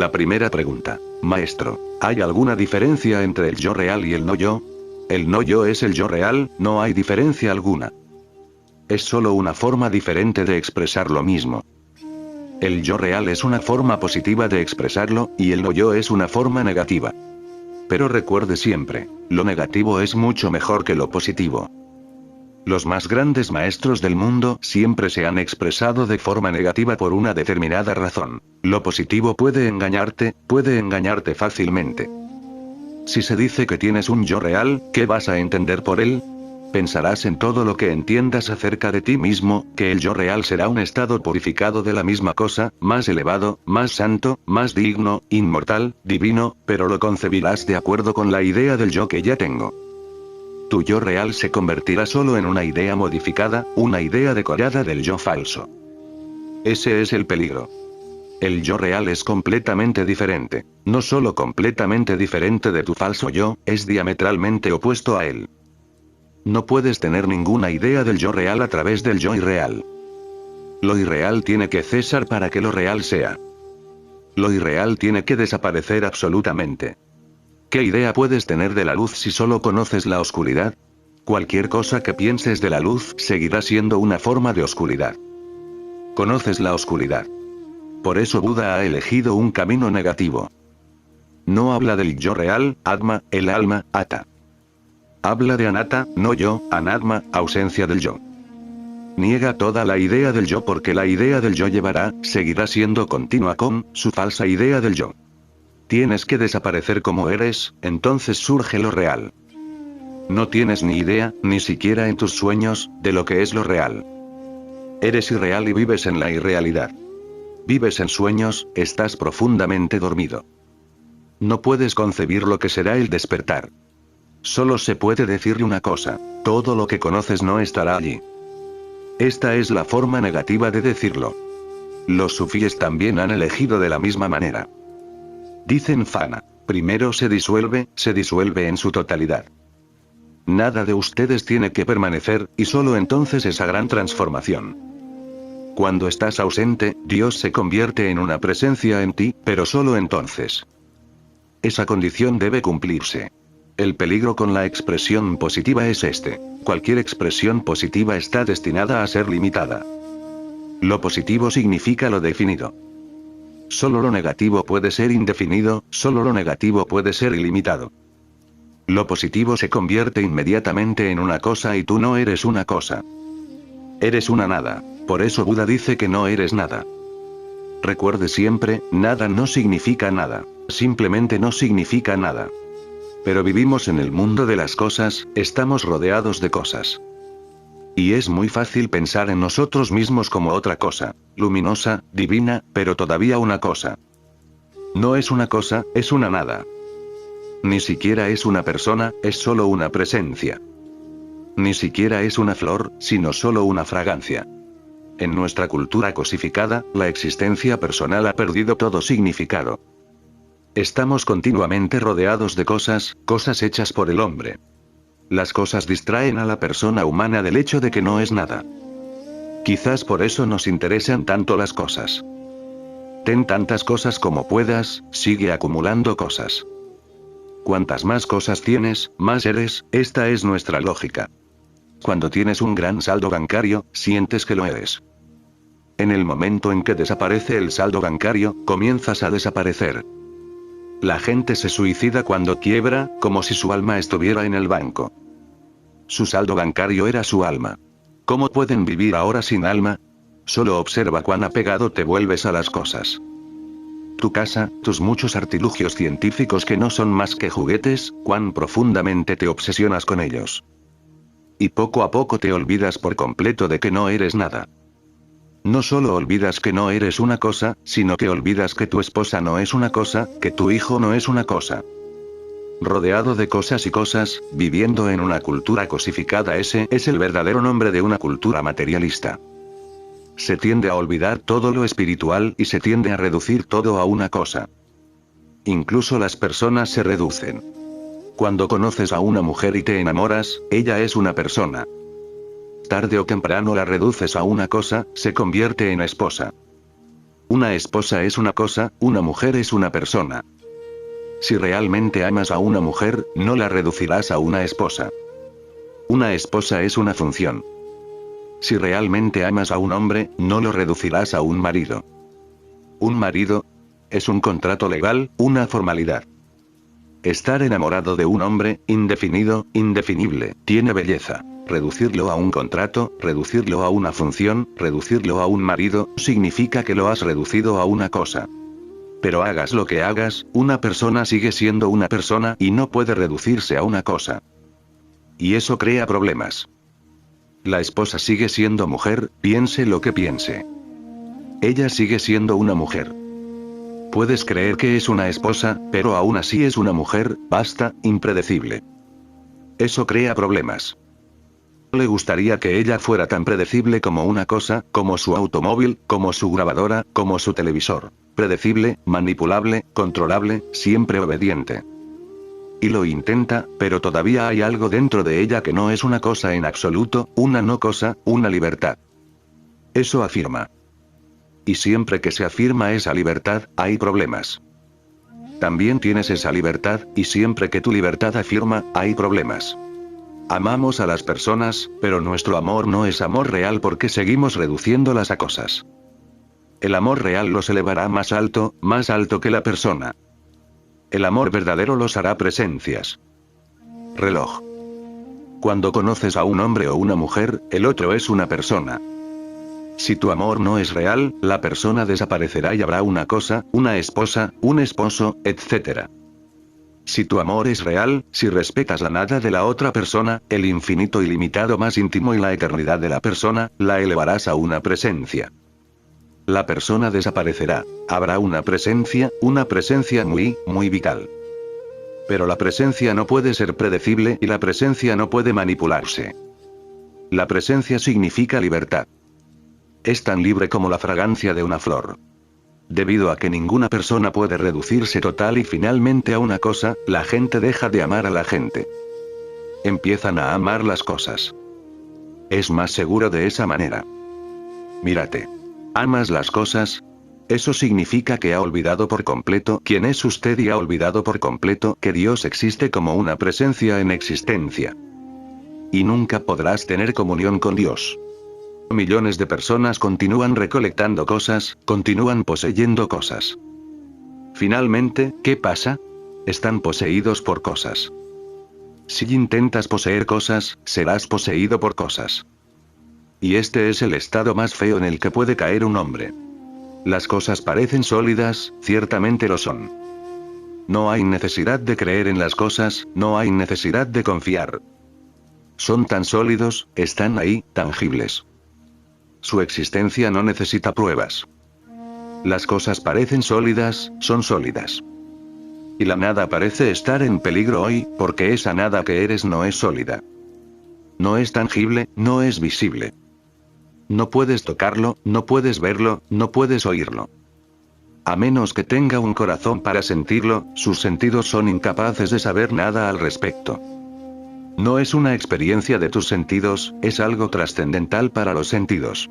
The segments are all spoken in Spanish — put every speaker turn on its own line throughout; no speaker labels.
La primera pregunta. Maestro, ¿hay alguna diferencia entre el yo real y el no yo? El no yo es el yo real, no hay diferencia alguna. Es solo una forma diferente de expresar lo mismo. El yo real es una forma positiva de expresarlo, y el no yo es una forma negativa. Pero recuerde siempre, lo negativo es mucho mejor que lo positivo. Los más grandes maestros del mundo siempre se han expresado de forma negativa por una determinada razón. Lo positivo puede engañarte fácilmente. Si se dice que tienes un yo real, ¿qué vas a entender por él? Pensarás en todo lo que entiendas acerca de ti mismo, que el yo real será un estado purificado de la misma cosa, más elevado, más santo, más digno, inmortal, divino, pero lo concebirás de acuerdo con la idea del yo que ya tengo. Tu yo real se convertirá solo en una idea modificada, una idea decorada del yo falso. Ese es el peligro. El yo real es completamente diferente. No solo completamente diferente de tu falso yo, es diametralmente opuesto a él. No puedes tener ninguna idea del yo real a través del yo irreal. Lo irreal tiene que cesar para que lo real sea. Lo irreal tiene que desaparecer absolutamente. ¿Qué idea puedes tener de la luz si solo conoces la oscuridad? Cualquier cosa que pienses de la luz seguirá siendo una forma de oscuridad. Conoces la oscuridad. Por eso Buda ha elegido un camino negativo. No habla del yo real, Atma, el alma, Ata. Habla de Anatta, no yo, Anatma, ausencia del yo. Niega toda la idea del yo porque la idea del yo seguirá siendo continua con su falsa idea del yo. Tienes que desaparecer como eres, entonces surge lo real. No tienes ni idea, ni siquiera en tus sueños, de lo que es lo real. Eres irreal y vives en la irrealidad. Vives en sueños, estás profundamente dormido. No puedes concebir lo que será el despertar. Solo se puede decirle una cosa, todo lo que conoces no estará allí. Esta es la forma negativa de decirlo. Los sufíes también han elegido de la misma manera. Dicen fana. Primero se disuelve en su totalidad. Nada de ustedes tiene que permanecer, y solo entonces esa gran transformación. Cuando estás ausente, Dios se convierte en una presencia en ti, pero solo entonces. Esa condición debe cumplirse. El peligro con la expresión positiva es este. Cualquier expresión positiva está destinada a ser limitada. Lo positivo significa lo definido. Solo lo negativo puede ser indefinido, solo lo negativo puede ser ilimitado. Lo positivo se convierte inmediatamente en una cosa y tú no eres una cosa. Eres una nada. Por eso Buda dice que no eres nada. Recuerde siempre, nada no significa nada. Simplemente no significa nada. Pero vivimos en el mundo de las cosas, estamos rodeados de cosas. Y es muy fácil pensar en nosotros mismos como otra cosa, luminosa, divina, pero todavía una cosa. No es una cosa, es una nada. Ni siquiera es una persona, es solo una presencia. Ni siquiera es una flor, sino solo una fragancia. En nuestra cultura cosificada, la existencia personal ha perdido todo significado. Estamos continuamente rodeados de cosas hechas por el hombre. Las cosas distraen a la persona humana del hecho de que no es nada. Quizás por eso nos interesan tanto las cosas. Ten tantas cosas como puedas, sigue acumulando cosas. Cuantas más cosas tienes, más eres, esta es nuestra lógica. Cuando tienes un gran saldo bancario, sientes que lo eres. En el momento en que desaparece el saldo bancario, comienzas a desaparecer. La gente se suicida cuando quiebra, como si su alma estuviera en el banco. Su saldo bancario era su alma. ¿Cómo pueden vivir ahora sin alma? Solo observa cuán apegado te vuelves a las cosas. Tu casa, tus muchos artilugios científicos que no son más que juguetes, cuán profundamente te obsesionas con ellos. Y poco a poco te olvidas por completo de que no eres nada. No solo olvidas que no eres una cosa, sino que olvidas que tu esposa no es una cosa, que tu hijo no es una cosa. Rodeado de cosas y cosas, viviendo en una cultura cosificada, ese es el verdadero nombre de una cultura materialista. Se tiende a olvidar todo lo espiritual y se tiende a reducir todo a una cosa. Incluso las personas se reducen. Cuando conoces a una mujer y te enamoras, ella es una persona. Tarde o temprano la reduces a una cosa, se convierte en esposa. Una esposa es una cosa, una mujer es una persona. Si realmente amas a una mujer, no la reducirás a una esposa. Una esposa es una función. Si realmente amas a un hombre, no lo reducirás a un marido. Un marido es un contrato legal, una formalidad. Estar enamorado de un hombre, indefinido, indefinible, tiene belleza. Reducirlo a un contrato, reducirlo a una función, reducirlo a un marido, significa que lo has reducido a una cosa. Pero hagas lo que hagas, una persona sigue siendo una persona y no puede reducirse a una cosa. Y eso crea problemas. La esposa sigue siendo mujer, piense lo que piense. Ella sigue siendo una mujer. Puedes creer que es una esposa, pero aún así es una mujer, basta, impredecible. Eso crea problemas. Le gustaría que ella fuera tan predecible como una cosa, como su automóvil, como su grabadora, como su televisor. Predecible, manipulable, controlable, siempre obediente. Y lo intenta, pero todavía hay algo dentro de ella que no es una cosa en absoluto, una no cosa, una libertad. Eso afirma. Y siempre que se afirma esa libertad, hay problemas. También tienes esa libertad, y siempre que tu libertad afirma, hay problemas. Amamos a las personas, pero nuestro amor no es amor real porque seguimos reduciéndolas a cosas. El amor real los elevará más alto que la persona. El amor verdadero los hará presencias. Reloj. Cuando conoces a un hombre o una mujer, el otro es una persona. Si tu amor no es real, la persona desaparecerá y habrá una cosa, una esposa, un esposo, etc. Si tu amor es real, si respetas la nada de la otra persona, el infinito ilimitado más íntimo y la eternidad de la persona, la elevarás a una presencia. La persona desaparecerá. Habrá una presencia muy, muy vital. Pero la presencia no puede ser predecible y la presencia no puede manipularse. La presencia significa libertad. Es tan libre como la fragancia de una flor. Debido a que ninguna persona puede reducirse total y finalmente a una cosa, la gente deja de amar a la gente. Empiezan a amar las cosas. Es más seguro de esa manera. Mírate. ¿Amas las cosas? Eso significa que ha olvidado por completo quién es usted y ha olvidado por completo que Dios existe como una presencia en existencia. Y nunca podrás tener comunión con Dios. Millones de personas continúan recolectando cosas, continúan poseyendo cosas. Finalmente, ¿qué pasa? Están poseídos por cosas. Si intentas poseer cosas, serás poseído por cosas. Y este es el estado más feo en el que puede caer un hombre. Las cosas parecen sólidas, ciertamente lo son. No hay necesidad de creer en las cosas, no hay necesidad de confiar. Son tan sólidos, están ahí, tangibles. Su existencia no necesita pruebas. Las cosas parecen sólidas, son sólidas. Y la nada parece estar en peligro hoy, porque esa nada que eres no es sólida. No es tangible, no es visible. No puedes tocarlo, no puedes verlo, no puedes oírlo. A menos que tenga un corazón para sentirlo, sus sentidos son incapaces de saber nada al respecto. No es una experiencia de tus sentidos, es algo trascendental para los sentidos.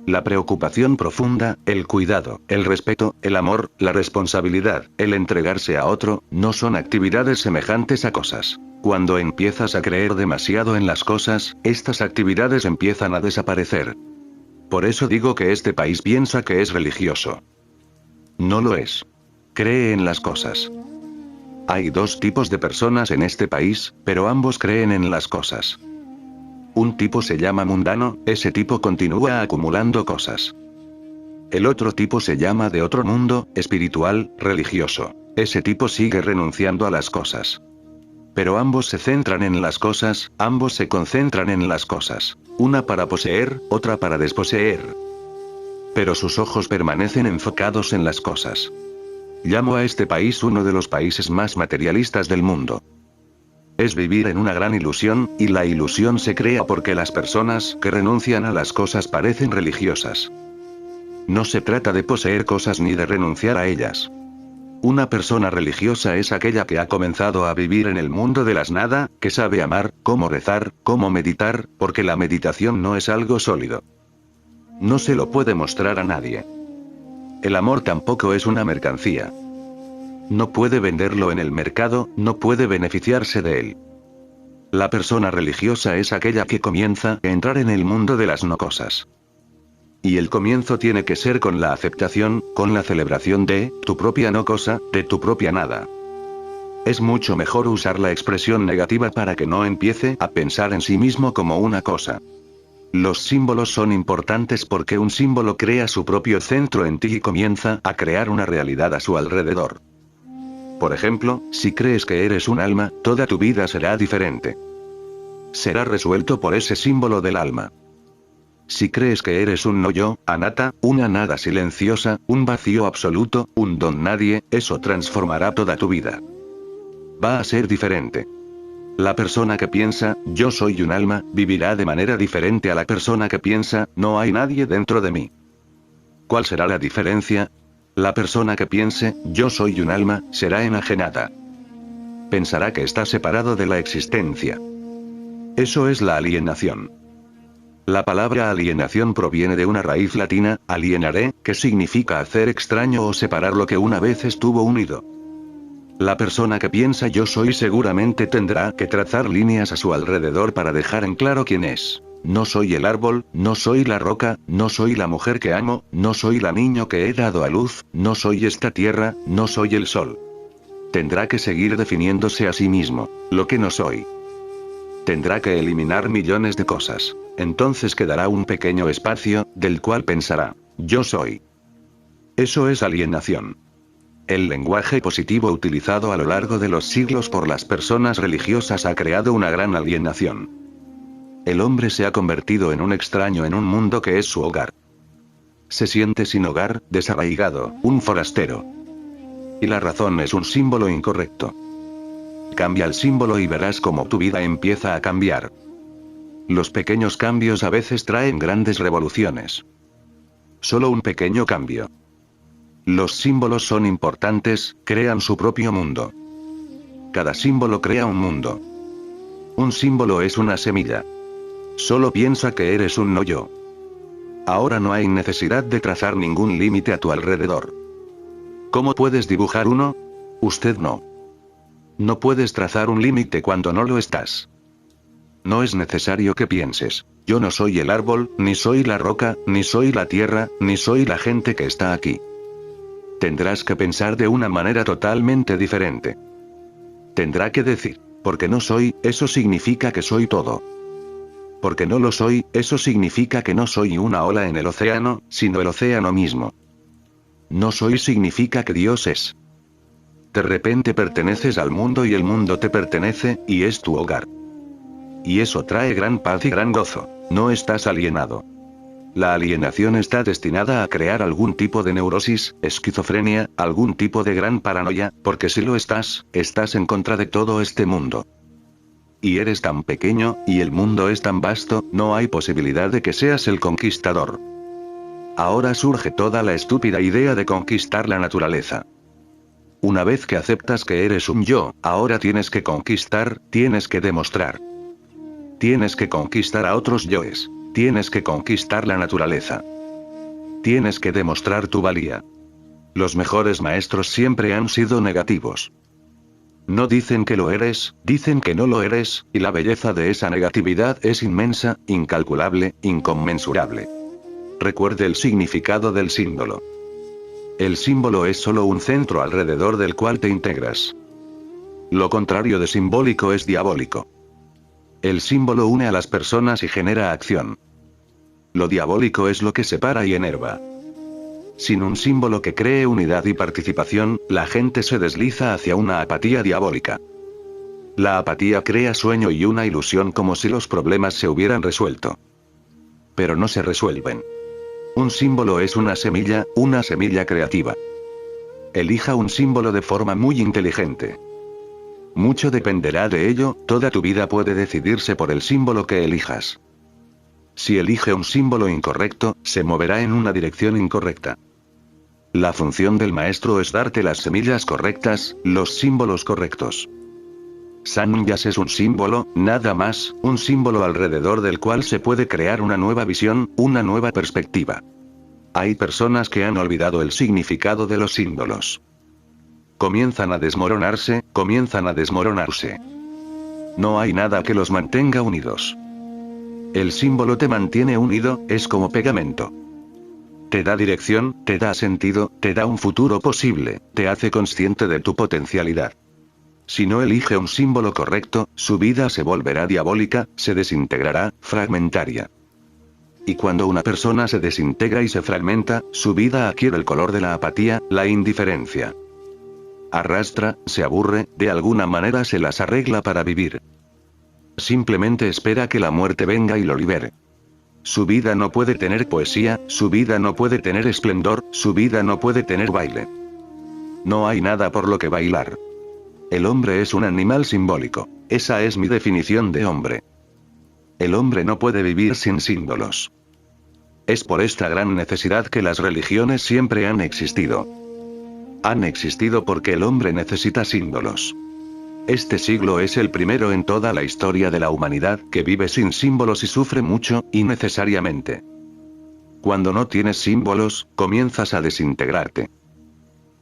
La preocupación profunda, el cuidado, el respeto, el amor, la responsabilidad, el entregarse a otro, no son actividades semejantes a cosas. Cuando empiezas a creer demasiado en las cosas, estas actividades empiezan a desaparecer. Por eso digo que este país piensa que es religioso. No lo es. Cree en las cosas. Hay dos tipos de personas en este país, pero ambos creen en las cosas. Un tipo se llama mundano, ese tipo continúa acumulando cosas. El otro tipo se llama de otro mundo, espiritual, religioso. Ese tipo sigue renunciando a las cosas. Pero ambos se centran en las cosas, ambos se concentran en las cosas. Una para poseer, otra para desposeer. Pero sus ojos permanecen enfocados en las cosas. Llamo a este país uno de los países más materialistas del mundo. Es vivir en una gran ilusión, y la ilusión se crea porque las personas que renuncian a las cosas parecen religiosas. No se trata de poseer cosas ni de renunciar a ellas. Una persona religiosa es aquella que ha comenzado a vivir en el mundo de las nada, que sabe amar, cómo rezar, cómo meditar, porque la meditación no es algo sólido. No se lo puede mostrar a nadie. El amor tampoco es una mercancía. No puede venderlo en el mercado, no puede beneficiarse de él. La persona religiosa es aquella que comienza a entrar en el mundo de las no cosas. Y el comienzo tiene que ser con la aceptación, con la celebración de tu propia no cosa, de tu propia nada. Es mucho mejor usar la expresión negativa para que no empiece a pensar en sí mismo como una cosa. Los símbolos son importantes porque un símbolo crea su propio centro en ti y comienza a crear una realidad a su alrededor. Por ejemplo, si crees que eres un alma, toda tu vida será diferente. Será resuelto por ese símbolo del alma. Si crees que eres un no yo, anatta, una nada silenciosa, un vacío absoluto, un don nadie, eso transformará toda tu vida. Va a ser diferente. La persona que piensa, yo soy un alma, vivirá de manera diferente a la persona que piensa, no hay nadie dentro de mí. ¿Cuál será la diferencia? La persona que piense, yo soy un alma, será enajenada. Pensará que está separado de la existencia. Eso es la alienación. La palabra alienación proviene de una raíz latina, alienare, que significa hacer extraño o separar lo que una vez estuvo unido. La persona que piensa yo soy seguramente tendrá que trazar líneas a su alrededor para dejar en claro quién es. No soy el árbol, no soy la roca, no soy la mujer que amo, no soy la niño que he dado a luz, no soy esta tierra, no soy el sol. Tendrá que seguir definiéndose a sí mismo, lo que no soy. Tendrá que eliminar millones de cosas. Entonces quedará un pequeño espacio, del cual pensará, yo soy. Eso es alienación. El lenguaje positivo utilizado a lo largo de los siglos por las personas religiosas ha creado una gran alienación. El hombre se ha convertido en un extraño en un mundo que es su hogar. Se siente sin hogar, desarraigado, un forastero. Y la razón es un símbolo incorrecto. Cambia el símbolo y verás cómo tu vida empieza a cambiar. Los pequeños cambios a veces traen grandes revoluciones. Solo un pequeño cambio. Los símbolos son importantes, crean su propio mundo. Cada símbolo crea un mundo. Un símbolo es una semilla. Solo piensa que eres un no yo. Ahora no hay necesidad de trazar ningún límite a tu alrededor. ¿Cómo puedes dibujar uno? Usted no. No puedes trazar un límite cuando no lo estás. No es necesario que pienses, yo no soy el árbol, ni soy la roca, ni soy la tierra, ni soy la gente que está aquí. Tendrás que pensar de una manera totalmente diferente. Tendrá que decir, porque no soy, eso significa que soy todo. Porque no lo soy, eso significa que no soy una ola en el océano, sino el océano mismo. No soy significa que Dios es. De repente perteneces al mundo y el mundo te pertenece, y es tu hogar. Y eso trae gran paz y gran gozo, no estás alienado. La alienación está destinada a crear algún tipo de neurosis, esquizofrenia, algún tipo de gran paranoia, porque si lo estás en contra de todo este mundo. Y eres tan pequeño, y el mundo es tan vasto, no hay posibilidad de que seas el conquistador. Ahora surge toda la estúpida idea de conquistar la naturaleza. Una vez que aceptas que eres un yo, ahora tienes que conquistar, tienes que demostrar. Tienes que conquistar a otros yoes. Tienes que conquistar la naturaleza. Tienes que demostrar tu valía. Los mejores maestros siempre han sido negativos. No dicen que lo eres, dicen que no lo eres, y la belleza de esa negatividad es inmensa, incalculable, inconmensurable. Recuerde el significado del símbolo. El símbolo es solo un centro alrededor del cual te integras. Lo contrario de simbólico es diabólico. El símbolo une a las personas y genera acción. Lo diabólico es lo que separa y enerva. Sin un símbolo que cree unidad y participación, la gente se desliza hacia una apatía diabólica. La apatía crea sueño y una ilusión como si los problemas se hubieran resuelto. Pero no se resuelven. Un símbolo es una semilla creativa. Elija un símbolo de forma muy inteligente. Mucho dependerá de ello, toda tu vida puede decidirse por el símbolo que elijas. Si elige un símbolo incorrecto, se moverá en una dirección incorrecta. La función del maestro es darte las semillas correctas, los símbolos correctos. Sanyas es un símbolo, nada más, un símbolo alrededor del cual se puede crear una nueva visión, una nueva perspectiva. Hay personas que han olvidado el significado de los símbolos. Comienzan a desmoronarse, comienzan a desmoronarse. No hay nada que los mantenga unidos. El símbolo te mantiene unido, es como pegamento. Te da dirección, te da sentido, te da un futuro posible, te hace consciente de tu potencialidad. Si no elige un símbolo correcto, su vida se volverá diabólica, se desintegrará, fragmentaria. Y cuando una persona se desintegra y se fragmenta, su vida adquiere el color de la apatía, la indiferencia. Arrastra, se aburre, de alguna manera se las arregla para vivir. Simplemente espera que la muerte venga y lo libere. Su vida no puede tener poesía, su vida no puede tener esplendor, su vida no puede tener baile. No hay nada por lo que bailar. El hombre es un animal simbólico. Esa es mi definición de hombre. El hombre no puede vivir sin símbolos. Es por esta gran necesidad que las religiones siempre han existido. Han existido porque el hombre necesita símbolos. Este siglo es el primero en toda la historia de la humanidad que vive sin símbolos y sufre mucho, innecesariamente. Cuando no tienes símbolos, comienzas a desintegrarte.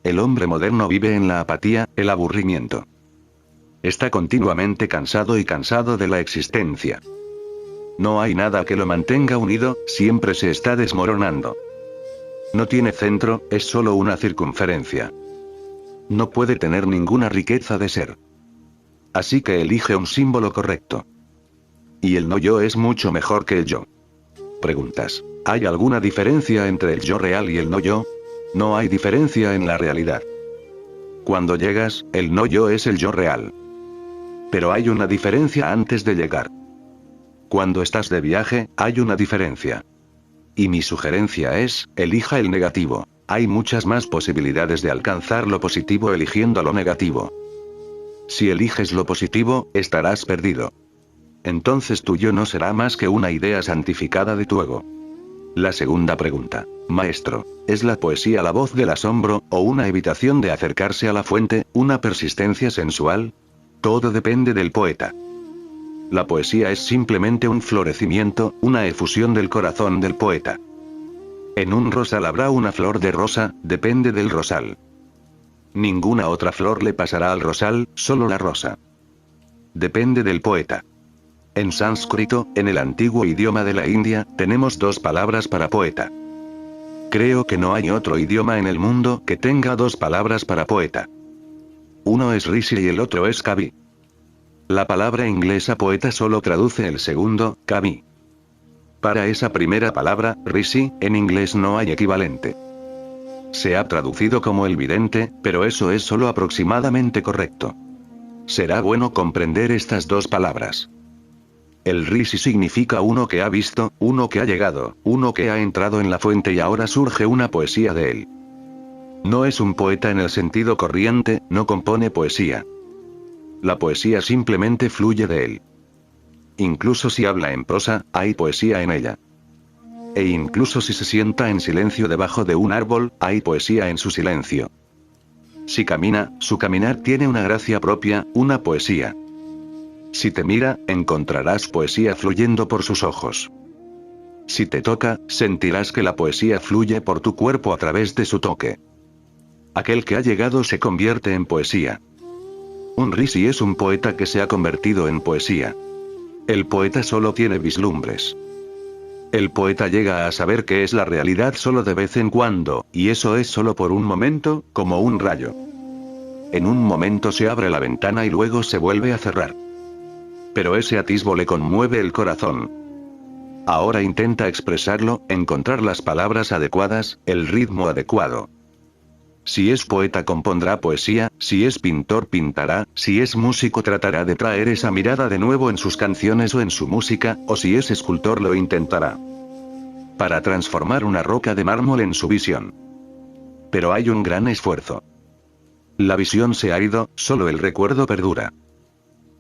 El hombre moderno vive en la apatía, el aburrimiento. Está continuamente cansado y cansado de la existencia. No hay nada que lo mantenga unido, siempre se está desmoronando. No tiene centro, es solo una circunferencia. No puede tener ninguna riqueza de ser. Así que elige un símbolo correcto. Y el no yo es mucho mejor que el yo. Preguntas: ¿hay alguna diferencia entre el yo real y el no yo? No hay diferencia en la realidad. Cuando llegas, el no yo es el yo real. Pero hay una diferencia antes de llegar. Cuando estás de viaje, hay una diferencia. Y mi sugerencia es, elija el negativo. Hay muchas más posibilidades de alcanzar lo positivo eligiendo lo negativo. Si eliges lo positivo, estarás perdido. Entonces tu yo no será más que una idea santificada de tu ego. La segunda pregunta: maestro, ¿es la poesía la voz del asombro, o una evitación de acercarse a la fuente, una persistencia sensual? Todo depende del poeta. La poesía es simplemente un florecimiento, una efusión del corazón del poeta. En un rosal habrá una flor de rosa, depende del rosal. Ninguna otra flor le pasará al rosal, solo la rosa. Depende del poeta. En sánscrito, en el antiguo idioma de la India, tenemos dos palabras para poeta. Creo que no hay otro idioma en el mundo que tenga dos palabras para poeta. Uno es rishi y el otro es kavi. La palabra inglesa poeta solo traduce el segundo, kavi. Para esa primera palabra, rishi, en inglés no hay equivalente. Se ha traducido como el vidente, pero eso es solo aproximadamente correcto. Será bueno comprender estas dos palabras. El rishi significa uno que ha visto, uno que ha llegado, uno que ha entrado en la fuente y ahora surge una poesía de él. No es un poeta en el sentido corriente, no compone poesía. La poesía simplemente fluye de él. Incluso si habla en prosa, hay poesía en ella. E incluso si se sienta en silencio debajo de un árbol, hay poesía en su silencio. Si camina, su caminar tiene una gracia propia, una poesía. Si te mira, encontrarás poesía fluyendo por sus ojos. Si te toca, sentirás que la poesía fluye por tu cuerpo a través de su toque. Aquel que ha llegado se convierte en poesía. Un rishi es un poeta que se ha convertido en poesía. El poeta solo tiene vislumbres. El poeta llega a saber qué es la realidad solo de vez en cuando, y eso es solo por un momento, como un rayo. En un momento se abre la ventana y luego se vuelve a cerrar. Pero ese atisbo le conmueve el corazón. Ahora intenta expresarlo, encontrar las palabras adecuadas, el ritmo adecuado. Si es poeta compondrá poesía, si es pintor pintará, si es músico tratará de traer esa mirada de nuevo en sus canciones o en su música, o si es escultor lo intentará. Para transformar una roca de mármol en su visión. Pero hay un gran esfuerzo. La visión se ha ido, solo el recuerdo perdura.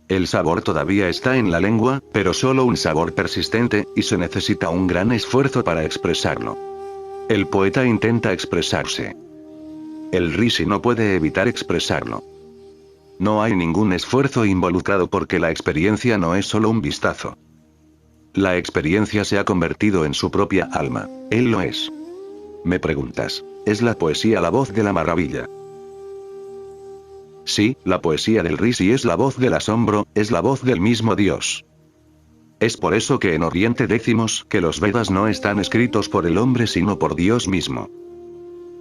El sabor todavía está en la lengua, pero solo un sabor persistente, y se necesita un gran esfuerzo para expresarlo. El poeta intenta expresarse. El rishi no puede evitar expresarlo. No hay ningún esfuerzo involucrado porque la experiencia no es solo un vistazo. La experiencia se ha convertido en su propia alma, él lo es. Me preguntas, ¿es la poesía la voz de la maravilla? Sí, la poesía del Rishi es la voz del asombro, es la voz del mismo Dios. Es por eso que en Oriente decimos que los Vedas no están escritos por el hombre sino por Dios mismo.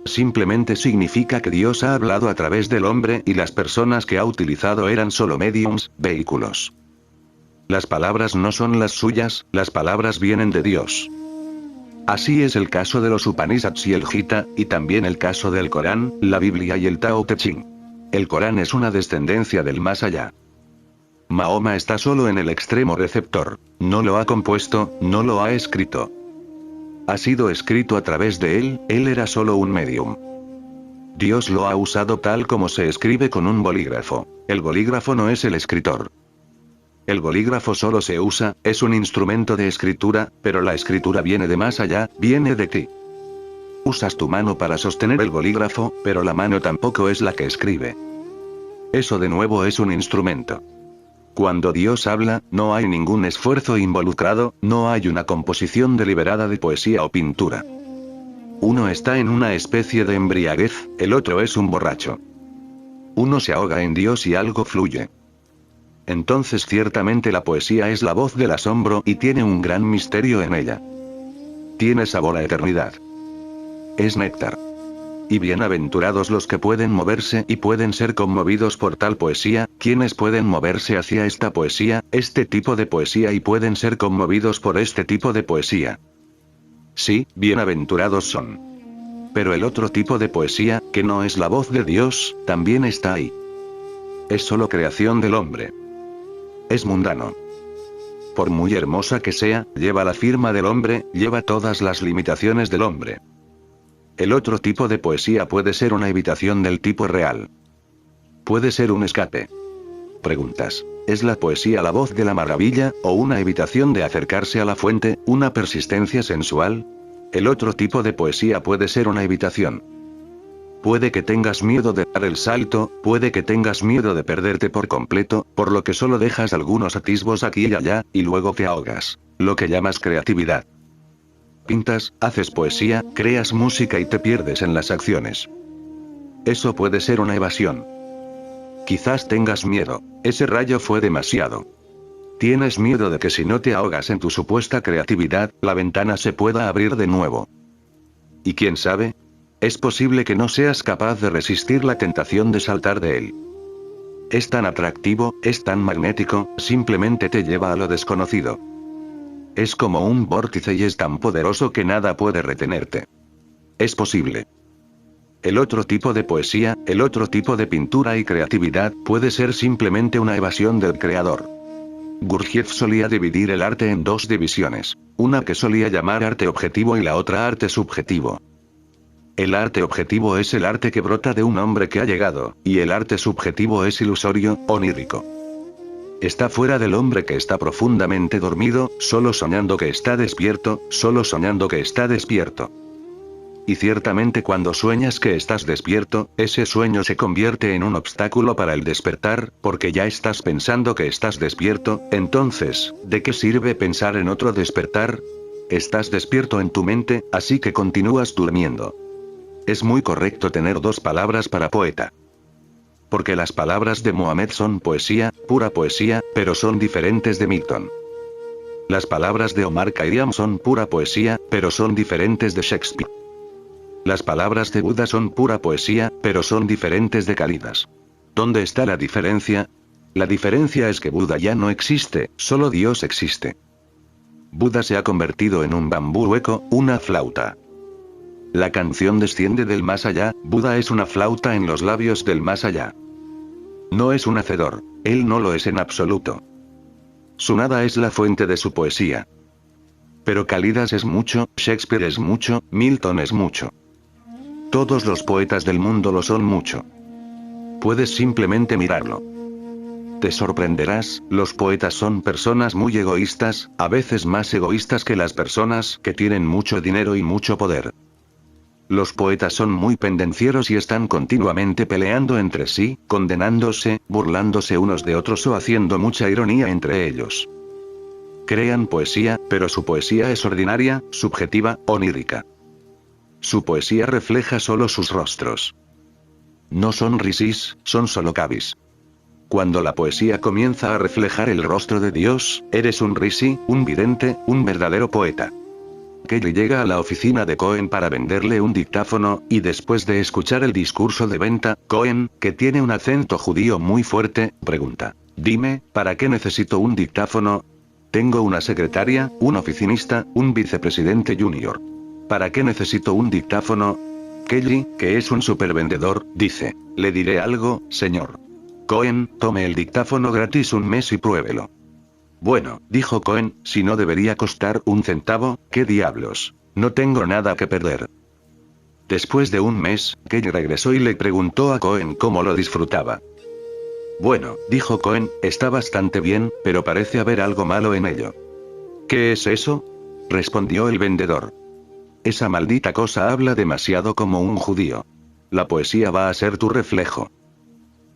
Simplemente significa que Dios ha hablado a través del hombre y las personas que ha utilizado eran solo mediums, vehículos. Las palabras no son las suyas, las palabras vienen de Dios. Así es el caso de los Upanishads y el Gita, y también el caso del Corán, la Biblia y el Tao Te Ching. El Corán es una descendencia del más allá. Mahoma está solo en el extremo receptor. No lo ha compuesto, no lo ha escrito. Ha sido escrito a través de él era solo un medium. Dios lo ha usado tal como se escribe con un bolígrafo. El bolígrafo no es el escritor. El bolígrafo solo se usa, es un instrumento de escritura, pero la escritura viene de más allá, viene de ti. Usas tu mano para sostener el bolígrafo, pero la mano tampoco es la que escribe. Eso de nuevo es un instrumento. Cuando Dios habla, no hay ningún esfuerzo involucrado, no hay una composición deliberada de poesía o pintura. Uno está en una especie de embriaguez, el otro es un borracho. Uno se ahoga en Dios y algo fluye. Entonces ciertamente la poesía es la voz del asombro y tiene un gran misterio en ella. Tiene sabor a eternidad. Es néctar. Y bienaventurados los que pueden moverse y pueden ser conmovidos por tal poesía, quienes pueden moverse hacia esta poesía, este tipo de poesía y pueden ser conmovidos por este tipo de poesía. Sí, bienaventurados son. Pero el otro tipo de poesía, que no es la voz de Dios, también está ahí. Es solo creación del hombre. Es mundano. Por muy hermosa que sea, lleva la firma del hombre, lleva todas las limitaciones del hombre. El otro tipo de poesía puede ser una evitación del tipo real. Puede ser un escape. Preguntas, ¿es la poesía la voz de la maravilla, o una evitación de acercarse a la fuente, una persistencia sensual? El otro tipo de poesía puede ser una evitación. Puede que tengas miedo de dar el salto, puede que tengas miedo de perderte por completo, por lo que solo dejas algunos atisbos aquí y allá, y luego te ahogas. Lo que llamas creatividad. Pintas, haces poesía, creas música y te pierdes en las acciones. Eso puede ser una evasión. Quizás tengas miedo. Ese rayo fue demasiado. Tienes miedo de que si no te ahogas en tu supuesta creatividad, la ventana se pueda abrir de nuevo. ¿Y quién sabe? Es posible que no seas capaz de resistir la tentación de saltar de él. Es tan atractivo, es tan magnético, simplemente te lleva a lo desconocido. Es como un vórtice y es tan poderoso que nada puede retenerte. Es posible. El otro tipo de poesía, el otro tipo de pintura y creatividad, puede ser simplemente una evasión del creador. Gurdjieff solía dividir el arte en dos divisiones, una que solía llamar arte objetivo y la otra arte subjetivo. El arte objetivo es el arte que brota de un hombre que ha llegado, y el arte subjetivo es ilusorio, onírico. Está fuera del hombre que está profundamente dormido, solo soñando que está despierto, solo soñando que está despierto. Y ciertamente cuando sueñas que estás despierto, ese sueño se convierte en un obstáculo para el despertar, porque ya estás pensando que estás despierto, entonces, ¿de qué sirve pensar en otro despertar? Estás despierto en tu mente, así que continúas durmiendo. Es muy correcto tener dos palabras para poeta. Porque las palabras de Mohammed son poesía, pura poesía, pero son diferentes de Milton. Las palabras de Omar Khayyam son pura poesía, pero son diferentes de Shakespeare. Las palabras de Buda son pura poesía, pero son diferentes de Kalidas. ¿Dónde está la diferencia? La diferencia es que Buda ya no existe, solo Dios existe. Buda se ha convertido en un bambú hueco, una flauta. La canción desciende del más allá, Buda es una flauta en los labios del más allá. No es un hacedor, él no lo es en absoluto. Su nada es la fuente de su poesía. Pero Kalidas es mucho, Shakespeare es mucho, Milton es mucho. Todos los poetas del mundo lo son mucho. Puedes simplemente mirarlo. Te sorprenderás, los poetas son personas muy egoístas, a veces más egoístas que las personas que tienen mucho dinero y mucho poder. Los poetas son muy pendencieros y están continuamente peleando entre sí, condenándose, burlándose unos de otros o haciendo mucha ironía entre ellos. Crean poesía, pero su poesía es ordinaria, subjetiva, onírica. Su poesía refleja solo sus rostros. No son rishis, son solo kavis. Cuando la poesía comienza a reflejar el rostro de Dios, eres un rishi, un vidente, un verdadero poeta. Kelly llega a la oficina de Cohen para venderle un dictáfono, y después de escuchar el discurso de venta, Cohen, que tiene un acento judío muy fuerte, pregunta: dime, ¿para qué necesito un dictáfono? Tengo una secretaria, un oficinista, un vicepresidente junior. ¿Para qué necesito un dictáfono? Kelly, que es un supervendedor, dice: le diré algo, señor. Cohen, tome el dictáfono gratis un mes y pruébelo. Bueno, dijo Cohen, si no debería costar un centavo, ¿qué diablos? No tengo nada que perder. Después de un mes, Kelly regresó y le preguntó a Cohen cómo lo disfrutaba. Bueno, dijo Cohen, está bastante bien, pero parece haber algo malo en ello. ¿Qué es eso? Respondió el vendedor. Esa maldita cosa habla demasiado como un judío. La poesía va a ser tu reflejo.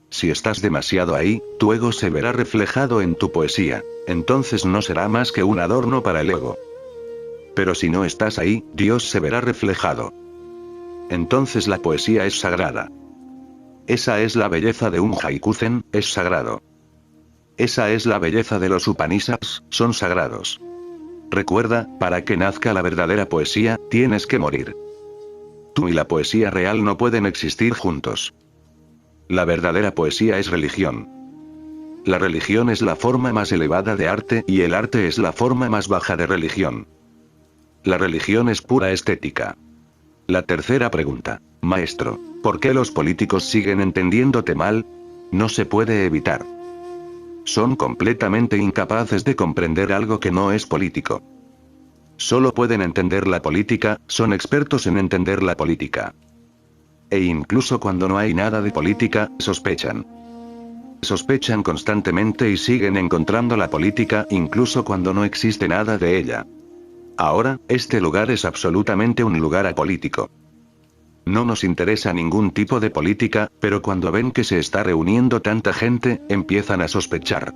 Si estás demasiado ahí, tu ego se verá reflejado en tu poesía. Entonces no será más que un adorno para el ego. Pero si no estás ahí, Dios se verá reflejado. Entonces la poesía es sagrada. Esa es la belleza de un haikuzen, es sagrado. Esa es la belleza de los Upanishads, son sagrados. Recuerda, para que nazca la verdadera poesía, tienes que morir. Tú y la poesía real no pueden existir juntos. La verdadera poesía es religión. La religión es la forma más elevada de arte y el arte es la forma más baja de religión. La religión es pura estética. La tercera pregunta: maestro, ¿por qué los políticos siguen entendiéndote mal? No se puede evitar. Son completamente incapaces de comprender algo que no es político. Solo pueden entender la política, son expertos en entender la política. E incluso cuando no hay nada de política, sospechan. Sospechan constantemente y siguen encontrando la política incluso cuando no existe nada de ella. Ahora, este lugar es absolutamente un lugar apolítico. No nos interesa ningún tipo de política, pero cuando ven que se está reuniendo tanta gente, empiezan a sospechar.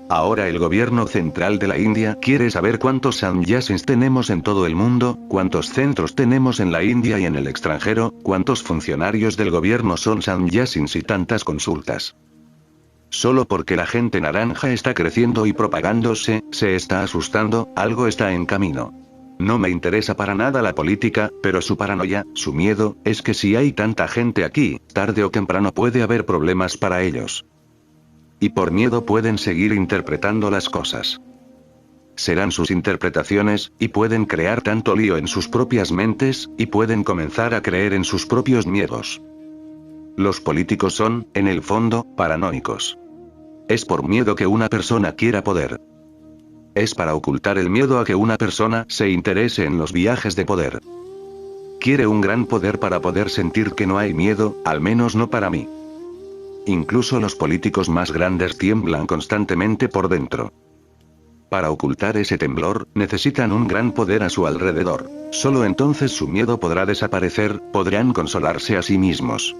Ahora el gobierno central de la India quiere saber cuántos sannyasins tenemos en todo el mundo, cuántos centros tenemos en la India y en el extranjero, cuántos funcionarios del gobierno son sannyasins y tantas consultas. Solo porque la gente naranja está creciendo y propagándose, se está asustando, algo está en camino. No me interesa para nada la política, pero su paranoia, su miedo, es que si hay tanta gente aquí, tarde o temprano puede haber problemas para ellos. Y por miedo pueden seguir interpretando las cosas. Serán sus interpretaciones, y pueden crear tanto lío en sus propias mentes, y pueden comenzar a creer en sus propios miedos. Los políticos son, en el fondo, paranoicos. Es por miedo que una persona quiera poder. Es para ocultar el miedo a que una persona se interese en los viajes de poder. Quiere un gran poder para poder sentir que no hay miedo, al menos no para mí. Incluso los políticos más grandes tiemblan constantemente por dentro. Para ocultar ese temblor, necesitan un gran poder a su alrededor. Solo entonces su miedo podrá desaparecer, podrán consolarse a sí mismos.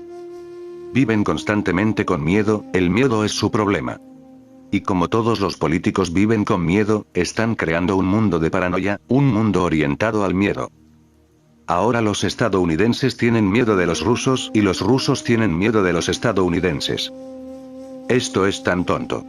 Viven constantemente con miedo, el miedo es su problema. Y como todos los políticos viven con miedo, están creando un mundo de paranoia, un mundo orientado al miedo. Ahora los estadounidenses tienen miedo de los rusos y los rusos tienen miedo de los estadounidenses. Esto es tan tonto.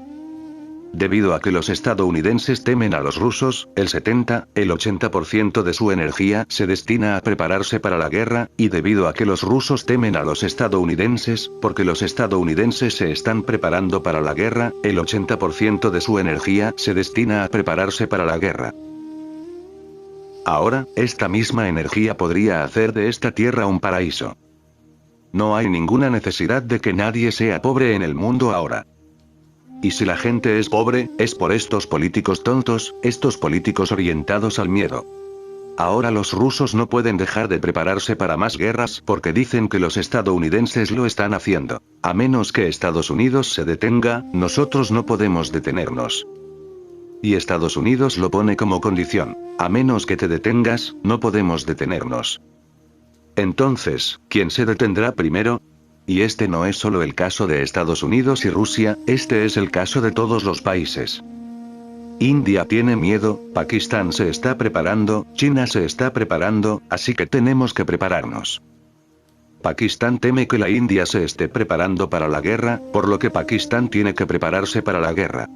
Debido a que los estadounidenses temen a los rusos, el 80% de su energía se destina a prepararse para la guerra, y debido a que los rusos temen a los estadounidenses, porque los estadounidenses se están preparando para la guerra, el 80% de su energía se destina a prepararse para la guerra. Ahora, esta misma energía podría hacer de esta tierra un paraíso. No hay ninguna necesidad de que nadie sea pobre en el mundo ahora. Y si la gente es pobre, es por estos políticos tontos, estos políticos orientados al miedo. Ahora los rusos no pueden dejar de prepararse para más guerras porque dicen que los estadounidenses lo están haciendo. A menos que Estados Unidos se detenga, nosotros no podemos detenernos. Y Estados Unidos lo pone como condición: a menos que te detengas, no podemos detenernos. Entonces, ¿quién se detendrá primero? Y este no es solo el caso de Estados Unidos y Rusia, este es el caso de todos los países. India tiene miedo, Pakistán se está preparando, China se está preparando, así que tenemos que prepararnos. Pakistán teme que la India se esté preparando para la guerra, por lo que Pakistán tiene que prepararse para la guerra.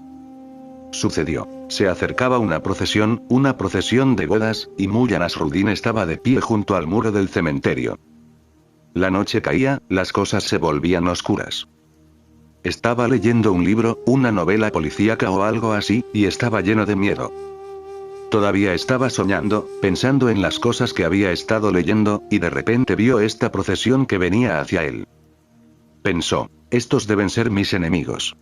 Sucedió. Se acercaba una procesión de bodas, y Mullah Nasruddin estaba de pie junto al muro del cementerio. La noche caía, las cosas se volvían oscuras. Estaba leyendo un libro, una novela policíaca o algo así, y estaba lleno de miedo. Todavía estaba soñando, pensando en las cosas que había estado leyendo, y de repente vio esta procesión que venía hacia él. Pensó, estos deben ser mis enemigos.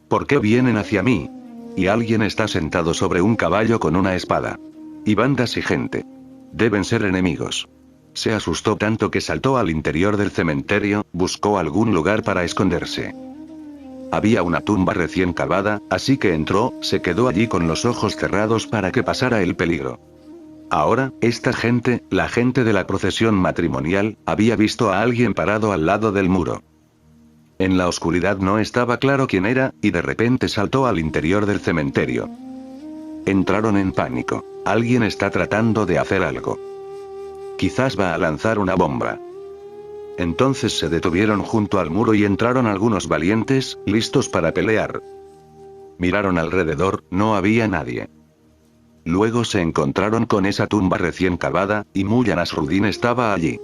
¿Por qué vienen hacia mí? Y alguien está sentado sobre un caballo con una espada. Y bandas y gente. Deben ser enemigos. Se asustó tanto que saltó al interior del cementerio, buscó algún lugar para esconderse. Había una tumba recién cavada, así que entró, se quedó allí con los ojos cerrados para que pasara el peligro. Ahora, esta gente, la gente de la procesión matrimonial, había visto a alguien parado al lado del muro. En la oscuridad no estaba claro quién era, y de repente saltó al interior del cementerio. Entraron en pánico. Alguien está tratando de hacer algo. Quizás va a lanzar una bomba. Entonces se detuvieron junto al muro y entraron algunos valientes, listos para pelear. Miraron alrededor, no había nadie. Luego se encontraron con esa tumba recién cavada, y Mullah Nasruddin estaba allí.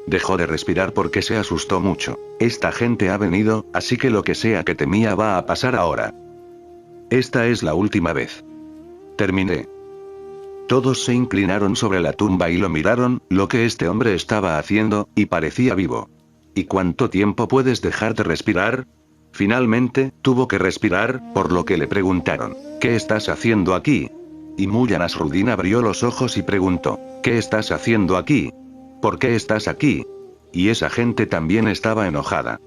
Dejó de respirar porque se asustó mucho. Esta gente ha venido, así que lo que sea que temía va a pasar ahora. Esta es la última vez. Terminé. Todos se inclinaron sobre la tumba y lo miraron, lo que este hombre estaba haciendo, y parecía vivo. ¿Y cuánto tiempo puedes dejar de respirar? Finalmente, tuvo que respirar, por lo que le preguntaron, ¿qué estás haciendo aquí? Y Mullah Nasruddin abrió los ojos y preguntó, ¿qué estás haciendo aquí? ¿Por qué estás aquí? Y esa gente también estaba enojada.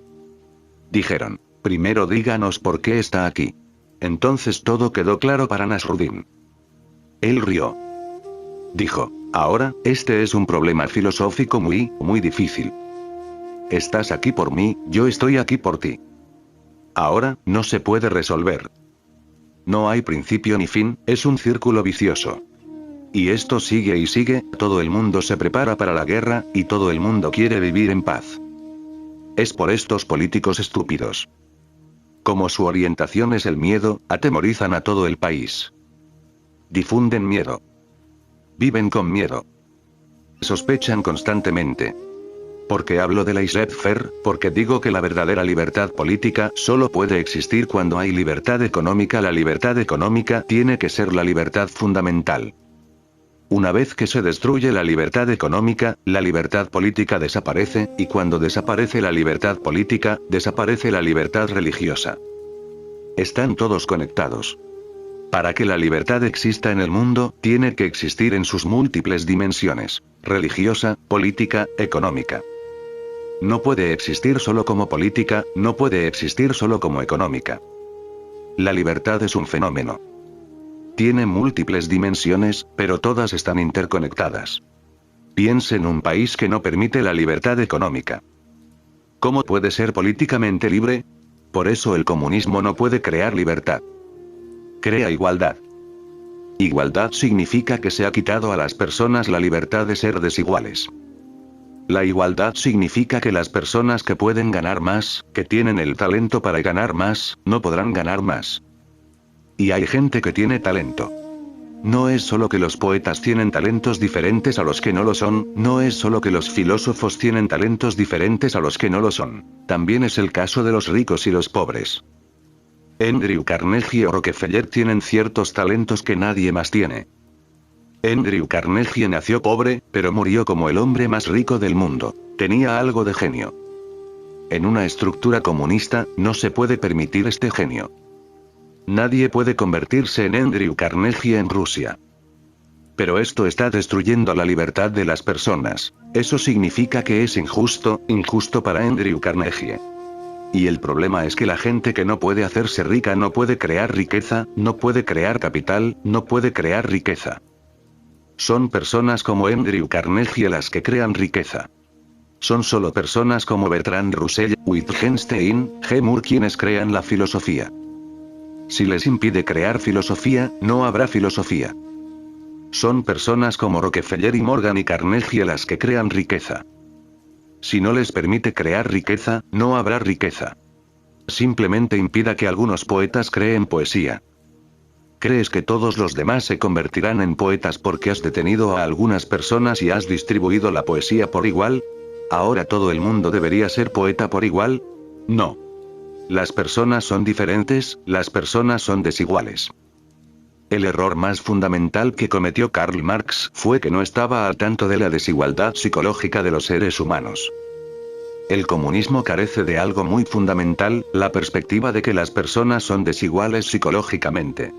Dijeron, primero díganos por qué está aquí. Entonces todo quedó claro para Nasruddin. Él rió. Dijo, ahora, este es un problema filosófico muy difícil. Estás aquí por mí, yo estoy aquí por ti. Ahora, no se puede resolver. No hay principio ni fin, es un círculo vicioso. Y esto sigue y sigue, todo el mundo se prepara para la guerra, y todo el mundo quiere vivir en paz. Es por estos políticos estúpidos. Como su orientación es el miedo, atemorizan a todo el país. Difunden miedo. Viven con miedo. Sospechan constantemente. Porque hablo de laissez-faire, porque digo que la verdadera libertad política solo puede existir cuando hay libertad económica. La libertad económica tiene que ser la libertad fundamental. Una vez que se destruye la libertad económica, la libertad política desaparece, y cuando desaparece la libertad política, desaparece la libertad religiosa. Están todos conectados. Para que la libertad exista en el mundo, tiene que existir en sus múltiples dimensiones: religiosa, política, económica. No puede existir solo como política, no puede existir solo como económica. La libertad es un fenómeno. Tiene múltiples dimensiones, pero todas están interconectadas. Piense en un país que no permite la libertad económica. ¿Cómo puede ser políticamente libre? Por eso el comunismo no puede crear libertad. Crea igualdad. Igualdad significa que se ha quitado a las personas la libertad de ser desiguales. La igualdad significa que las personas que pueden ganar más, que tienen el talento para ganar más, no podrán ganar más. Y hay gente que tiene talento. No es solo que los poetas tienen talentos diferentes a los que no lo son, no es solo que los filósofos tienen talentos diferentes a los que no lo son. También es el caso de los ricos y los pobres. Andrew Carnegie o Rockefeller tienen ciertos talentos que nadie más tiene. Andrew Carnegie nació pobre, pero murió como el hombre más rico del mundo. Tenía algo de genio. En una estructura comunista, no se puede permitir este genio. Nadie puede convertirse en Andrew Carnegie en Rusia. Pero esto está destruyendo la libertad de las personas. Eso significa que es injusto para Andrew Carnegie. Y el problema es que la gente que no puede hacerse rica no puede crear riqueza, no puede crear capital, no puede crear riqueza. Son personas como Andrew Carnegie las que crean riqueza. Son solo personas como Bertrand Russell, Wittgenstein, G. Moore quienes crean la filosofía. Si les impide crear filosofía, no habrá filosofía. Son personas como Rockefeller y Morgan y Carnegie las que crean riqueza. Si no les permite crear riqueza, no habrá riqueza. Simplemente impida que algunos poetas creen poesía. ¿Crees que todos los demás se convertirán en poetas porque has detenido a algunas personas y has distribuido la poesía por igual? ¿Ahora todo el mundo debería ser poeta por igual? No. Las personas son diferentes, las personas son desiguales. El error más fundamental que cometió Karl Marx fue que no estaba al tanto de la desigualdad psicológica de los seres humanos. El comunismo carece de algo muy fundamental, la perspectiva de que las personas son desiguales psicológicamente.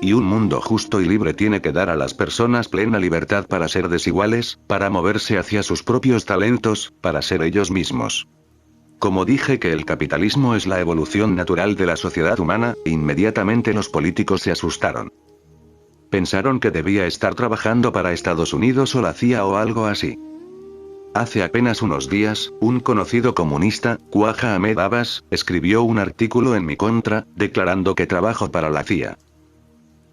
Y un mundo justo y libre tiene que dar a las personas plena libertad para ser desiguales, para moverse hacia sus propios talentos, para ser ellos mismos. Como dije que el capitalismo es la evolución natural de la sociedad humana, inmediatamente los políticos se asustaron. Pensaron que debía estar trabajando para Estados Unidos o la CIA o algo así. Hace apenas unos días, un conocido comunista, Quaja Ahmed Abbas, escribió un artículo en mi contra, declarando que trabajo para la CIA.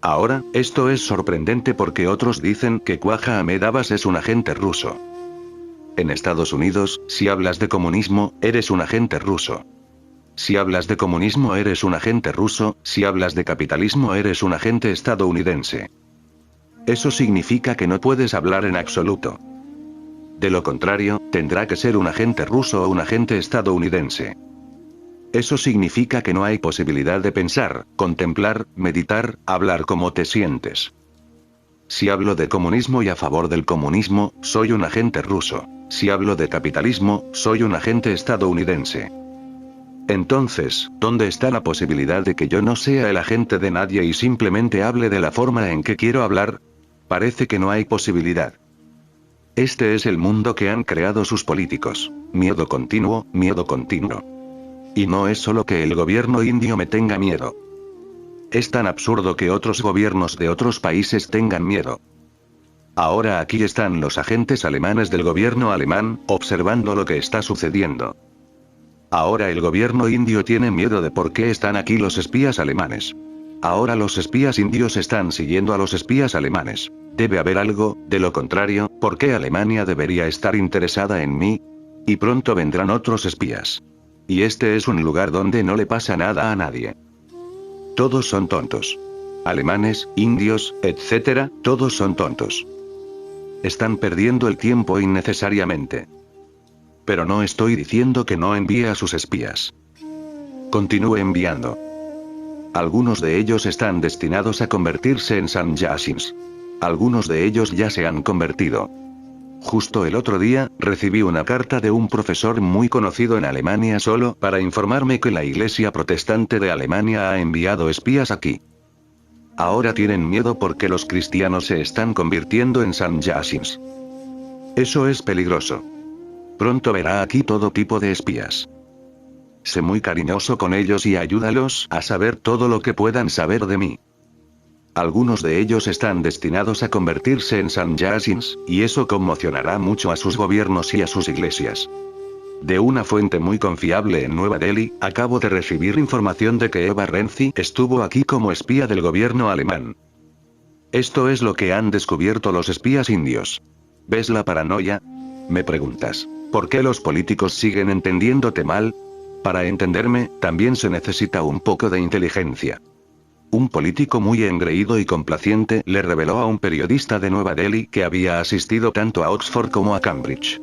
Ahora, esto es sorprendente porque otros dicen que Quaja Ahmed Abbas es un agente ruso. En Estados Unidos, si hablas de comunismo, eres un agente ruso. Si hablas de comunismo eres un agente ruso, si hablas de capitalismo eres un agente estadounidense. Eso significa que no puedes hablar en absoluto. De lo contrario, tendrá que ser un agente ruso o un agente estadounidense. Eso significa que no hay posibilidad de pensar, contemplar, meditar, hablar como te sientes. Si hablo de comunismo y a favor del comunismo, soy un agente ruso. Si hablo de capitalismo, soy un agente estadounidense. Entonces, ¿dónde está la posibilidad de que yo no sea el agente de nadie y simplemente hable de la forma en que quiero hablar? Parece que no hay posibilidad. Este es el mundo que han creado sus políticos. Miedo continuo, miedo continuo. Y no es solo que el gobierno indio me tenga miedo. Es tan absurdo que otros gobiernos de otros países tengan miedo. Ahora aquí están los agentes alemanes del gobierno alemán, observando lo que está sucediendo. Ahora el gobierno indio tiene miedo de por qué están aquí los espías alemanes. Ahora los espías indios están siguiendo a los espías alemanes. Debe haber algo, de lo contrario, ¿por qué Alemania debería estar interesada en mí? Y pronto vendrán otros espías. Y este es un lugar donde no le pasa nada a nadie. Todos son tontos. Alemanes, indios, etc., todos son tontos. Están perdiendo el tiempo innecesariamente. Pero no estoy diciendo que no envíe a sus espías. Continúe enviando. Algunos de ellos están destinados a convertirse en sannyasins. Algunos de ellos ya se han convertido. Justo el otro día, recibí una carta de un profesor muy conocido en Alemania solo para informarme que la Iglesia Protestante de Alemania ha enviado espías aquí. Ahora tienen miedo porque los cristianos se están convirtiendo en sannyasins. Eso es peligroso. Pronto verá aquí todo tipo de espías. Sé muy cariñoso con ellos y ayúdalos a saber todo lo que puedan saber de mí. Algunos de ellos están destinados a convertirse en sannyasins, y eso conmocionará mucho a sus gobiernos y a sus iglesias. De una fuente muy confiable en Nueva Delhi, acabo de recibir información de que Eva Renzi estuvo aquí como espía del gobierno alemán. Esto es lo que han descubierto los espías indios. ¿Ves la paranoia? Me preguntas, ¿por qué los políticos siguen entendiéndote mal? Para entenderme, también se necesita un poco de inteligencia. Un político muy engreído y complaciente le reveló a un periodista de Nueva Delhi que había asistido tanto a Oxford como a Cambridge.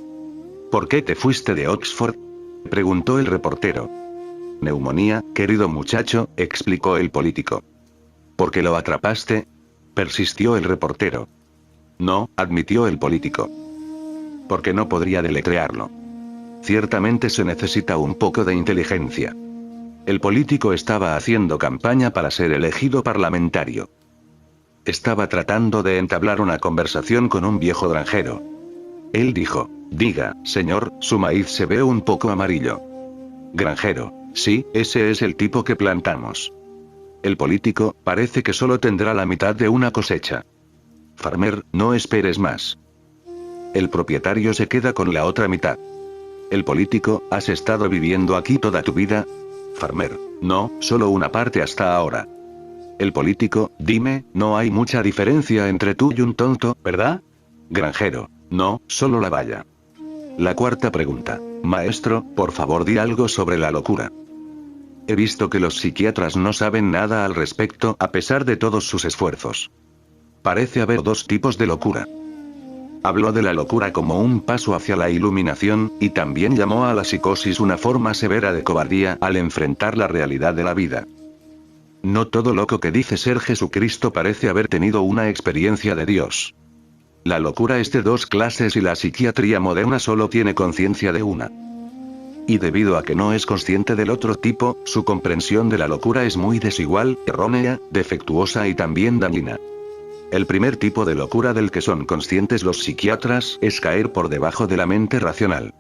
¿Por qué te fuiste de Oxford?, preguntó el reportero. Neumonía, querido muchacho, explicó el político. ¿Por qué lo atrapaste?, persistió el reportero. No, admitió el político. Porque no podría deletrearlo. Ciertamente se necesita un poco de inteligencia. El político estaba haciendo campaña para ser elegido parlamentario. Estaba tratando de entablar una conversación con un viejo granjero. Él dijo, diga, señor, su maíz se ve un poco amarillo. Granjero, sí, ese es el tipo que plantamos. El político, parece que solo tendrá la mitad de una cosecha. Farmer, no esperes más. El propietario se queda con la otra mitad. El político, ¿has estado viviendo aquí toda tu vida? Farmer. No, solo una parte hasta ahora. El político, dime, no hay mucha diferencia entre tú y un tonto, ¿verdad? Granjero. No, solo la valla. La cuarta pregunta. Maestro, por favor di algo sobre la locura. He visto que los psiquiatras no saben nada al respecto a pesar de todos sus esfuerzos. Parece haber dos tipos de locura. Habló de la locura como un paso hacia la iluminación, y también llamó a la psicosis una forma severa de cobardía al enfrentar la realidad de la vida. No todo loco que dice ser Jesucristo parece haber tenido una experiencia de Dios. La locura es de dos clases y la psiquiatría moderna solo tiene conciencia de una. Y debido a que no es consciente del otro tipo, su comprensión de la locura es muy desigual, errónea, defectuosa y también dañina. El primer tipo de locura del que son conscientes los psiquiatras es caer por debajo de la mente racional.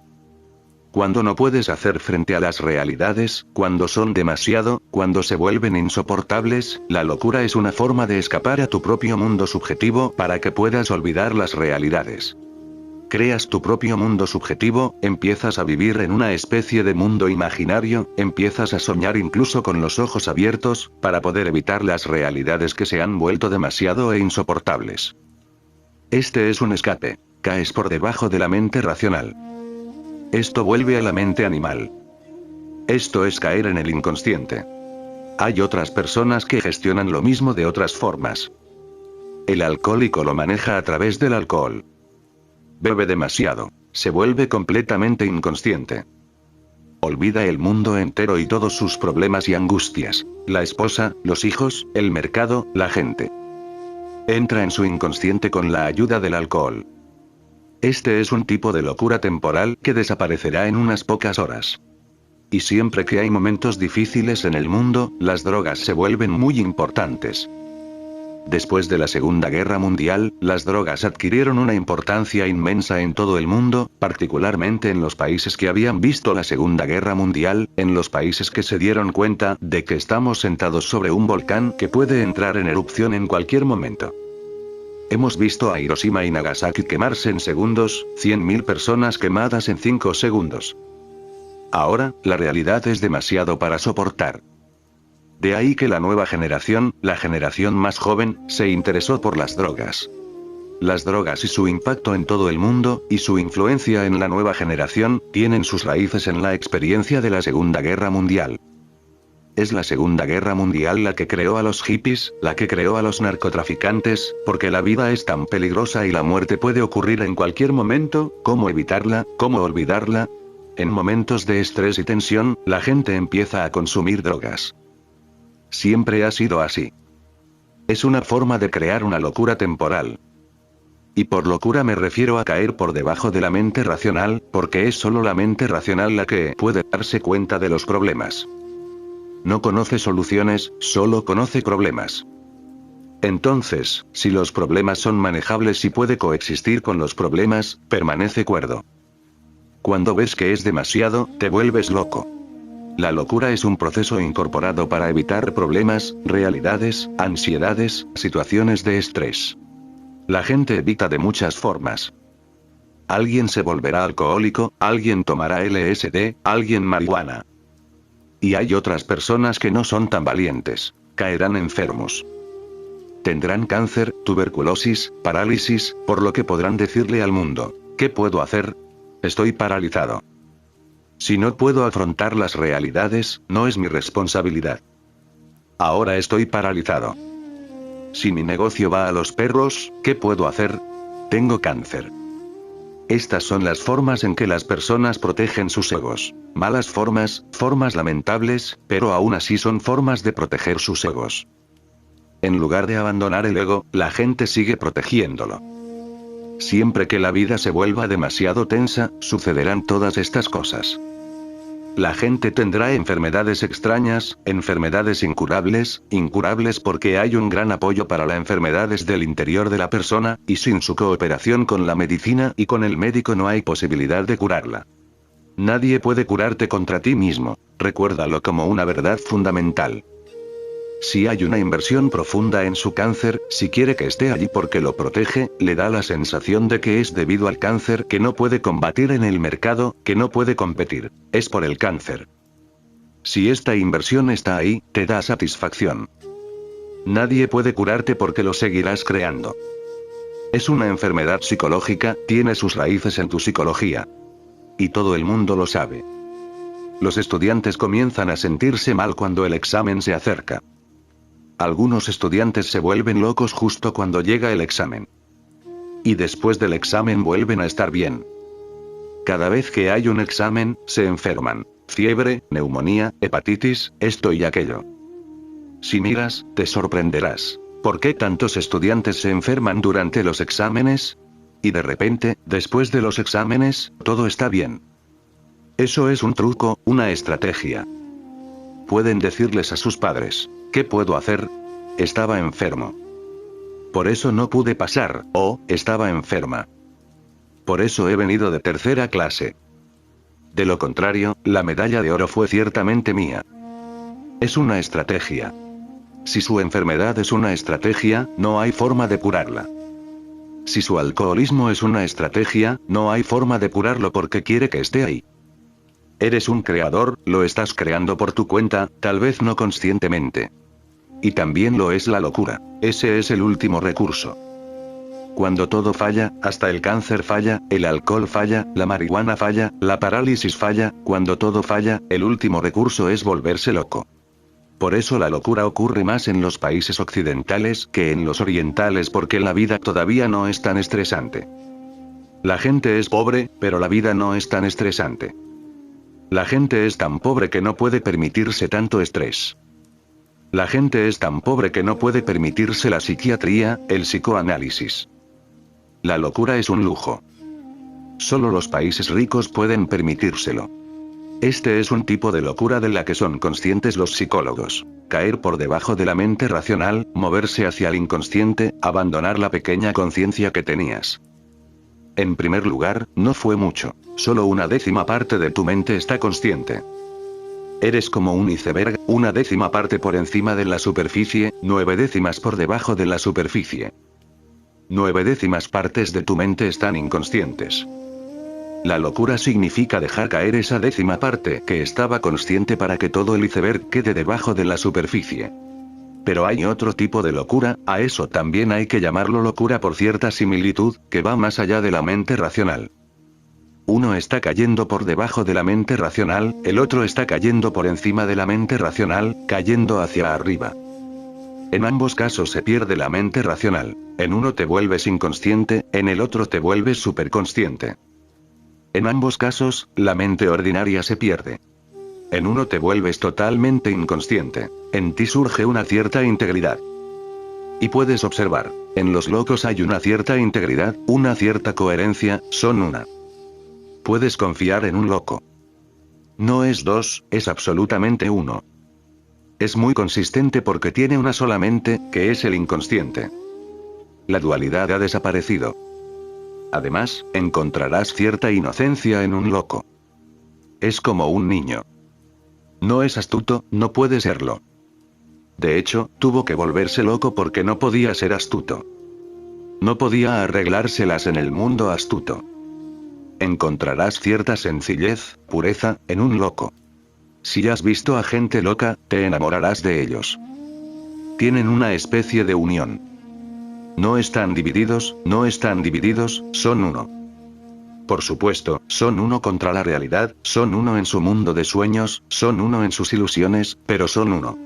Cuando no puedes hacer frente a las realidades, cuando son demasiado, cuando se vuelven insoportables, la locura es una forma de escapar a tu propio mundo subjetivo para que puedas olvidar las realidades. Creas tu propio mundo subjetivo, empiezas a vivir en una especie de mundo imaginario, empiezas a soñar incluso con los ojos abiertos, para poder evitar las realidades que se han vuelto demasiado e insoportables. Este es un escape. Caes por debajo de la mente racional. Esto vuelve a la mente animal. Esto es caer en el inconsciente. Hay otras personas que gestionan lo mismo de otras formas. El alcohólico lo maneja a través del alcohol. Bebe demasiado. Se vuelve completamente inconsciente. Olvida el mundo entero y todos sus problemas y angustias. La esposa, los hijos, el mercado, la gente. Entra en su inconsciente con la ayuda del alcohol. Este es un tipo de locura temporal que desaparecerá en unas pocas horas. Y siempre que hay momentos difíciles en el mundo, las drogas se vuelven muy importantes. Después de la Segunda Guerra Mundial, las drogas adquirieron una importancia inmensa en todo el mundo, particularmente en los países que habían visto la Segunda Guerra Mundial, en los países que se dieron cuenta de que estamos sentados sobre un volcán que puede entrar en erupción en cualquier momento. Hemos visto a Hiroshima y Nagasaki quemarse en segundos, 100.000 personas quemadas en 5 segundos. Ahora, la realidad es demasiado para soportar. De ahí que la nueva generación, la generación más joven, se interesó por las drogas. Las drogas y su impacto en todo el mundo, y su influencia en la nueva generación, tienen sus raíces en la experiencia de la Segunda Guerra Mundial. Es la Segunda Guerra Mundial la que creó a los hippies, la que creó a los narcotraficantes, porque la vida es tan peligrosa y la muerte puede ocurrir en cualquier momento, ¿cómo evitarla? ¿Cómo olvidarla? En momentos de estrés y tensión, la gente empieza a consumir drogas. Siempre ha sido así. Es una forma de crear una locura temporal. Y por locura me refiero a caer por debajo de la mente racional, porque es solo la mente racional la que puede darse cuenta de los problemas. No conoce soluciones, solo conoce problemas. Entonces, si los problemas son manejables y puede coexistir con los problemas, permanece cuerdo. Cuando ves que es demasiado, te vuelves loco. La locura es un proceso incorporado para evitar problemas, realidades, ansiedades, situaciones de estrés. La gente evita de muchas formas. Alguien se volverá alcohólico, alguien tomará LSD, alguien marihuana. Y hay otras personas que no son tan valientes. Caerán enfermos. Tendrán cáncer, tuberculosis, parálisis, por lo que podrán decirle al mundo, ¿qué puedo hacer? Estoy paralizado. Si no puedo afrontar las realidades, no es mi responsabilidad. Ahora estoy paralizado. Si mi negocio va a los perros, ¿qué puedo hacer? Tengo cáncer. Estas son las formas en que las personas protegen sus egos. Malas formas, formas lamentables, pero aún así son formas de proteger sus egos. En lugar de abandonar el ego, la gente sigue protegiéndolo. Siempre que la vida se vuelva demasiado tensa, sucederán todas estas cosas. La gente tendrá enfermedades extrañas, enfermedades incurables, incurables porque hay un gran apoyo para la enfermedad desde el interior de la persona, y sin su cooperación con la medicina y con el médico no hay posibilidad de curarla. Nadie puede curarte contra ti mismo, recuérdalo como una verdad fundamental. Si hay una inversión profunda en su cáncer, si quiere que esté allí porque lo protege, le da la sensación de que es debido al cáncer que no puede combatir en el mercado, que no puede competir. Es por el cáncer. Si esta inversión está ahí, te da satisfacción. Nadie puede curarte porque lo seguirás creando. Es una enfermedad psicológica, tiene sus raíces en tu psicología. Y todo el mundo lo sabe. Los estudiantes comienzan a sentirse mal cuando el examen se acerca. Algunos estudiantes se vuelven locos justo cuando llega el examen. Y después del examen vuelven a estar bien. Cada vez que hay un examen, se enferman. Fiebre, neumonía, hepatitis, esto y aquello. Si miras, te sorprenderás. ¿Por qué tantos estudiantes se enferman durante los exámenes? Y de repente, después de los exámenes, todo está bien. Eso es un truco, una estrategia. Pueden decirles a sus padres, ¿qué puedo hacer? Estaba enfermo. Por eso no pude pasar, o, estaba enferma. Por eso he venido de tercera clase. De lo contrario, la medalla de oro fue ciertamente mía. Es una estrategia. Si su enfermedad es una estrategia, no hay forma de curarla. Si su alcoholismo es una estrategia, no hay forma de curarlo porque quiere que esté ahí. Eres un creador, lo estás creando por tu cuenta, tal vez no conscientemente. Y también lo es la locura. Ese es el último recurso. Cuando todo falla, hasta el cáncer falla, el alcohol falla, la marihuana falla, la parálisis falla, cuando todo falla, el último recurso es volverse loco. Por eso la locura ocurre más en los países occidentales que en los orientales porque la vida todavía no es tan estresante. La gente es pobre, pero la vida no es tan estresante. La gente es tan pobre que no puede permitirse tanto estrés. La gente es tan pobre que no puede permitirse la psiquiatría, el psicoanálisis. La locura es un lujo. Solo los países ricos pueden permitírselo. Este es un tipo de locura de la que son conscientes los psicólogos. Caer por debajo de la mente racional, moverse hacia el inconsciente, abandonar la pequeña conciencia que tenías. En primer lugar, no fue mucho. Solo 1/10 parte de tu mente está consciente. Eres como un iceberg, 1/10 parte por encima de la superficie, 9/10 por debajo de la superficie. 9/10 partes de tu mente están inconscientes. La locura significa dejar caer esa 10ª parte que estaba consciente para que todo el iceberg quede debajo de la superficie. Pero hay otro tipo de locura, a eso también hay que llamarlo locura por cierta similitud, que va más allá de la mente racional. Uno está cayendo por debajo de la mente racional, el otro está cayendo por encima de la mente racional, cayendo hacia arriba. En ambos casos se pierde la mente racional. En uno te vuelves inconsciente, en el otro te vuelves superconsciente. En ambos casos, la mente ordinaria se pierde. En uno te vuelves totalmente inconsciente. En ti surge una cierta integridad. Y puedes observar, en los locos hay una cierta integridad, una cierta coherencia, son una. Puedes confiar en un loco. No es dos, es absolutamente uno. Es muy consistente porque tiene una sola mente, que es el inconsciente. La dualidad ha desaparecido. Además, encontrarás cierta inocencia en un loco. Es como un niño. No es astuto, no puede serlo. De hecho, tuvo que volverse loco porque no podía ser astuto. No podía arreglárselas en el mundo astuto. Encontrarás cierta sencillez, pureza, en un loco. Si has visto a gente loca, te enamorarás de ellos. Tienen una especie de unión. No están divididos, son uno. Por supuesto, son uno contra la realidad, son uno en su mundo de sueños, son uno en sus ilusiones, pero son uno.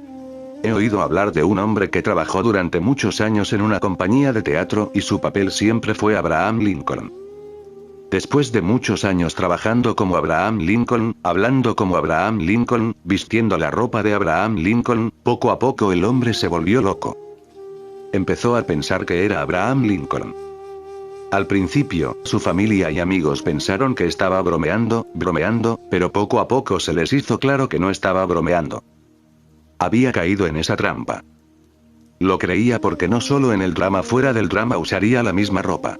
He oído hablar de un hombre que trabajó durante muchos años en una compañía de teatro y su papel siempre fue Abraham Lincoln. Después de muchos años trabajando como Abraham Lincoln, hablando como Abraham Lincoln, vistiendo la ropa de Abraham Lincoln, poco a poco el hombre se volvió loco. Empezó a pensar que era Abraham Lincoln. Al principio, su familia y amigos pensaron que estaba bromeando, pero poco a poco se les hizo claro que no estaba bromeando. Había caído en esa trampa. Lo creía porque no solo en el drama, fuera del drama usaría la misma ropa.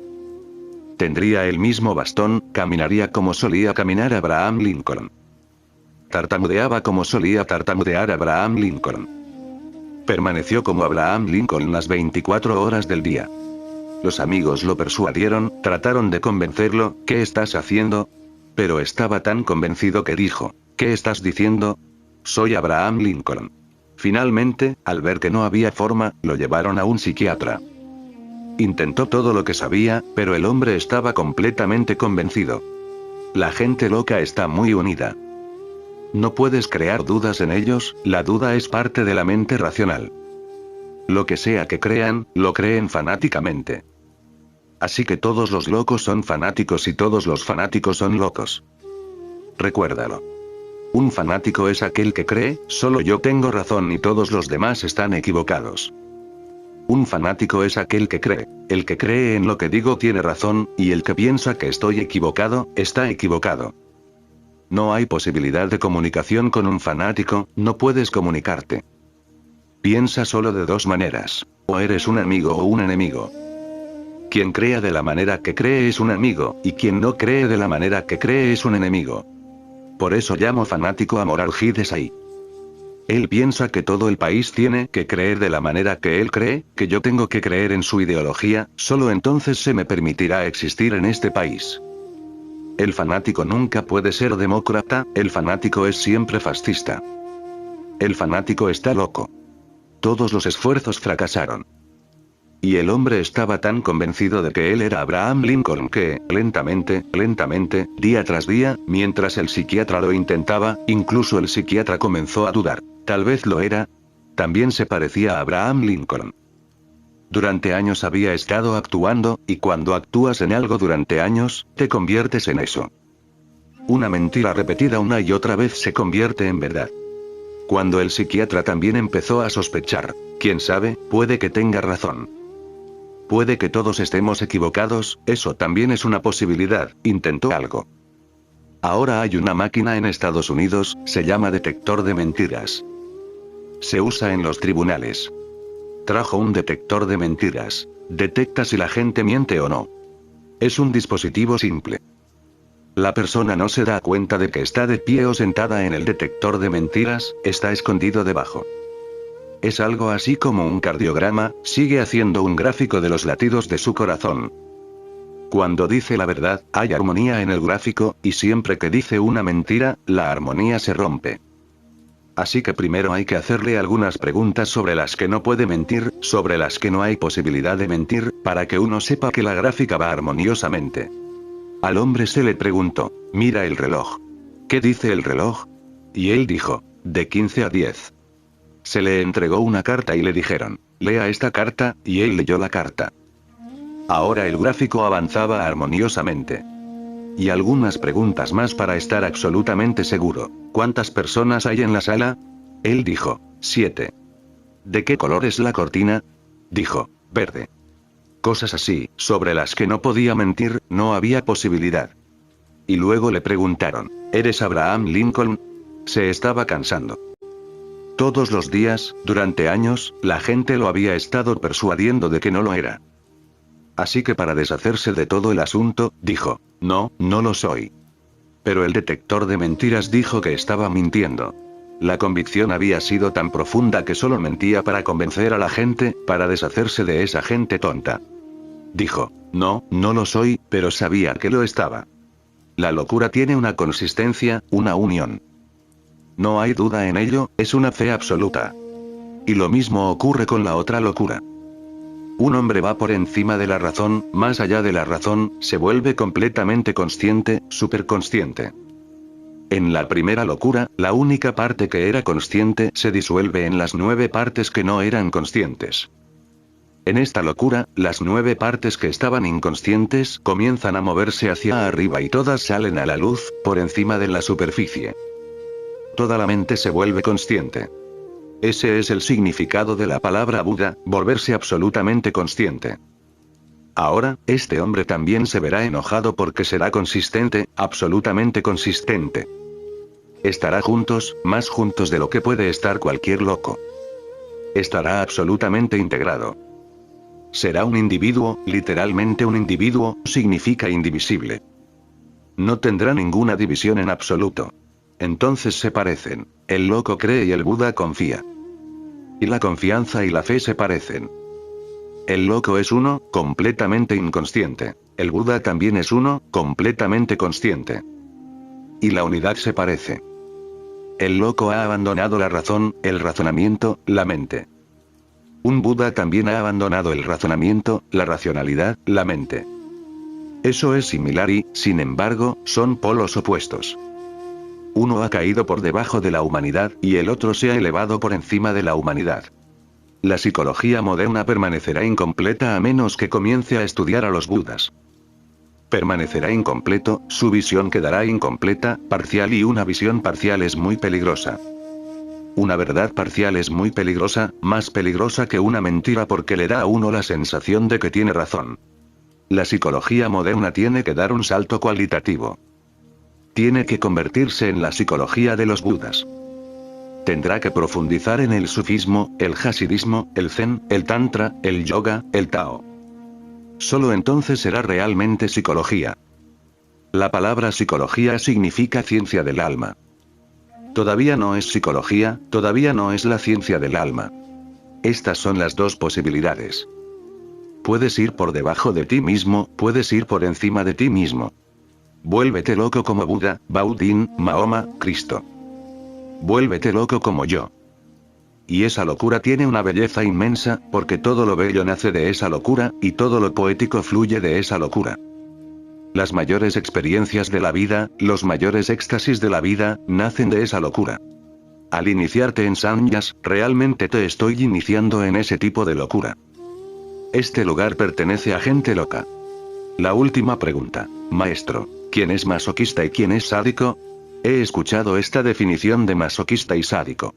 Tendría el mismo bastón, caminaría como solía caminar Abraham Lincoln. Tartamudeaba como solía tartamudear Abraham Lincoln. Permaneció como Abraham Lincoln las 24 horas del día. Los amigos lo persuadieron, trataron de convencerlo, ¿qué estás haciendo? Pero estaba tan convencido que dijo, ¿qué estás diciendo? soy Abraham Lincoln. Finalmente, al ver que no había forma, lo llevaron a un psiquiatra. Intentó todo lo que sabía, pero el hombre estaba completamente convencido. La gente loca está muy unida. No puedes crear dudas en ellos, la duda es parte de la mente racional. Lo que sea que crean, lo creen fanáticamente. Así que todos los locos son fanáticos y todos los fanáticos son locos. Recuérdalo. Un fanático es aquel que cree, solo yo tengo razón y todos los demás están equivocados. Un fanático es aquel que cree, el que cree en lo que digo tiene razón, y el que piensa que estoy equivocado, está equivocado. No hay posibilidad de comunicación con un fanático, no puedes comunicarte. Piensa solo de dos maneras, o eres un amigo o un enemigo. Quien crea de la manera que cree es un amigo, y quien no cree de la manera que cree es un enemigo. Por eso llamo fanático a Morarji Desai. Él piensa que todo el país tiene que creer de la manera que él cree, que yo tengo que creer en su ideología, solo entonces se me permitirá existir en este país. El fanático nunca puede ser demócrata, el fanático es siempre fascista. El fanático está loco. Todos los esfuerzos fracasaron. Y el hombre estaba tan convencido de que él era Abraham Lincoln que, lentamente, día tras día, mientras el psiquiatra lo intentaba, incluso el psiquiatra comenzó a dudar. Tal vez lo era. También se parecía a Abraham Lincoln. Durante años había estado actuando, y cuando actúas en algo durante años, te conviertes en eso. Una mentira repetida una y otra vez se convierte en verdad. Cuando el psiquiatra también empezó a sospechar, quién sabe, puede que tenga razón. Puede que todos estemos equivocados, eso también es una posibilidad, intentó algo. Ahora hay una máquina en Estados Unidos, se llama detector de mentiras. Se usa en los tribunales. Trajo un detector de mentiras. Detecta si la gente miente o no. Es un dispositivo simple. La persona no se da cuenta de que está de pie o sentada en el detector de mentiras, está escondido debajo. Es algo así como un cardiograma, sigue haciendo un gráfico de los latidos de su corazón. Cuando dice la verdad, hay armonía en el gráfico, y siempre que dice una mentira, la armonía se rompe. Así que primero hay que hacerle algunas preguntas sobre las que no puede mentir, sobre las que no hay posibilidad de mentir, para que uno sepa que la gráfica va armoniosamente. Al hombre se le preguntó, mira el reloj. ¿Qué dice el reloj? Y él dijo, de 15 a 10. Se le entregó una carta y le dijeron, lea esta carta, y él leyó la carta. Ahora el gráfico avanzaba armoniosamente. Y algunas preguntas más para estar absolutamente seguro. ¿Cuántas personas hay en la sala? Él dijo, 7. ¿De qué color es la cortina? Dijo, verde. Cosas así, sobre las que no podía mentir, no había posibilidad. Y luego le preguntaron, ¿eres Abraham Lincoln? Se estaba cansando. Todos los días, durante años, la gente lo había estado persuadiendo de que no lo era. Así que para deshacerse de todo el asunto, dijo, no, no lo soy. Pero el detector de mentiras dijo que estaba mintiendo. La convicción había sido tan profunda que solo mentía para convencer a la gente, para deshacerse de esa gente tonta. Dijo, no, no lo soy, pero sabía que lo estaba. La locura tiene una consistencia, una unión. No hay duda en ello, es una fe absoluta. Y lo mismo ocurre con la otra locura. Un hombre va por encima de la razón, más allá de la razón, se vuelve completamente consciente, superconsciente. En la primera locura, la única parte que era consciente se disuelve en las 9 partes que no eran conscientes. En esta locura, las 9 partes que estaban inconscientes comienzan a moverse hacia arriba y todas salen a la luz, por encima de la superficie. Toda la mente se vuelve consciente. Ese es el significado de la palabra Buda, volverse absolutamente consciente. Ahora, este hombre también se verá enojado porque será consistente, absolutamente consistente. Estará juntos, más juntos de lo que puede estar cualquier loco. Estará absolutamente integrado. Será un individuo, literalmente un individuo, significa indivisible. No tendrá ninguna división en absoluto. Entonces se parecen. El loco cree y el Buda confía. Y la confianza y la fe se parecen. El loco es uno, completamente inconsciente. El Buda también es uno, completamente consciente. Y la unidad se parece. El loco ha abandonado la razón, el razonamiento, la mente. Un Buda también ha abandonado el razonamiento, la racionalidad, la mente. Eso es similar y, sin embargo, son polos opuestos. Uno ha caído por debajo de la humanidad, y el otro se ha elevado por encima de la humanidad. La psicología moderna permanecerá incompleta a menos que comience a estudiar a los Budas. Permanecerá incompleto, su visión quedará incompleta, parcial, y una visión parcial es muy peligrosa. Una verdad parcial es muy peligrosa, más peligrosa que una mentira porque le da a uno la sensación de que tiene razón. La psicología moderna tiene que dar un salto cualitativo. Tiene que convertirse en la psicología de los Budas. Tendrá que profundizar en el sufismo, el hasidismo, el zen, el tantra, el yoga, el tao. Solo entonces será realmente psicología. La palabra psicología significa ciencia del alma. Todavía no es psicología, todavía no es la ciencia del alma. Estas son las dos posibilidades. Puedes ir por debajo de ti mismo, puedes ir por encima de ti mismo. Vuélvete loco como Buda, Baudín, Mahoma, Cristo. Vuélvete loco como yo. Y esa locura tiene una belleza inmensa, porque todo lo bello nace de esa locura, y todo lo poético fluye de esa locura. Las mayores experiencias de la vida, los mayores éxtasis de la vida, nacen de esa locura. Al iniciarte en Sannyas, realmente te estoy iniciando en ese tipo de locura. Este lugar pertenece a gente loca. La última pregunta, maestro, ¿quién es masoquista y quién es sádico? He escuchado esta definición de masoquista y sádico.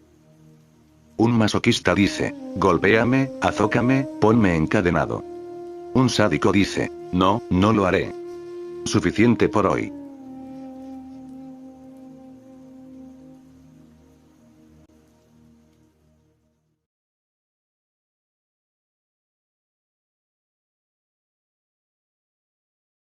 Un masoquista dice, golpéame, azócame, ponme encadenado. Un sádico dice, no, no lo haré. Suficiente por hoy.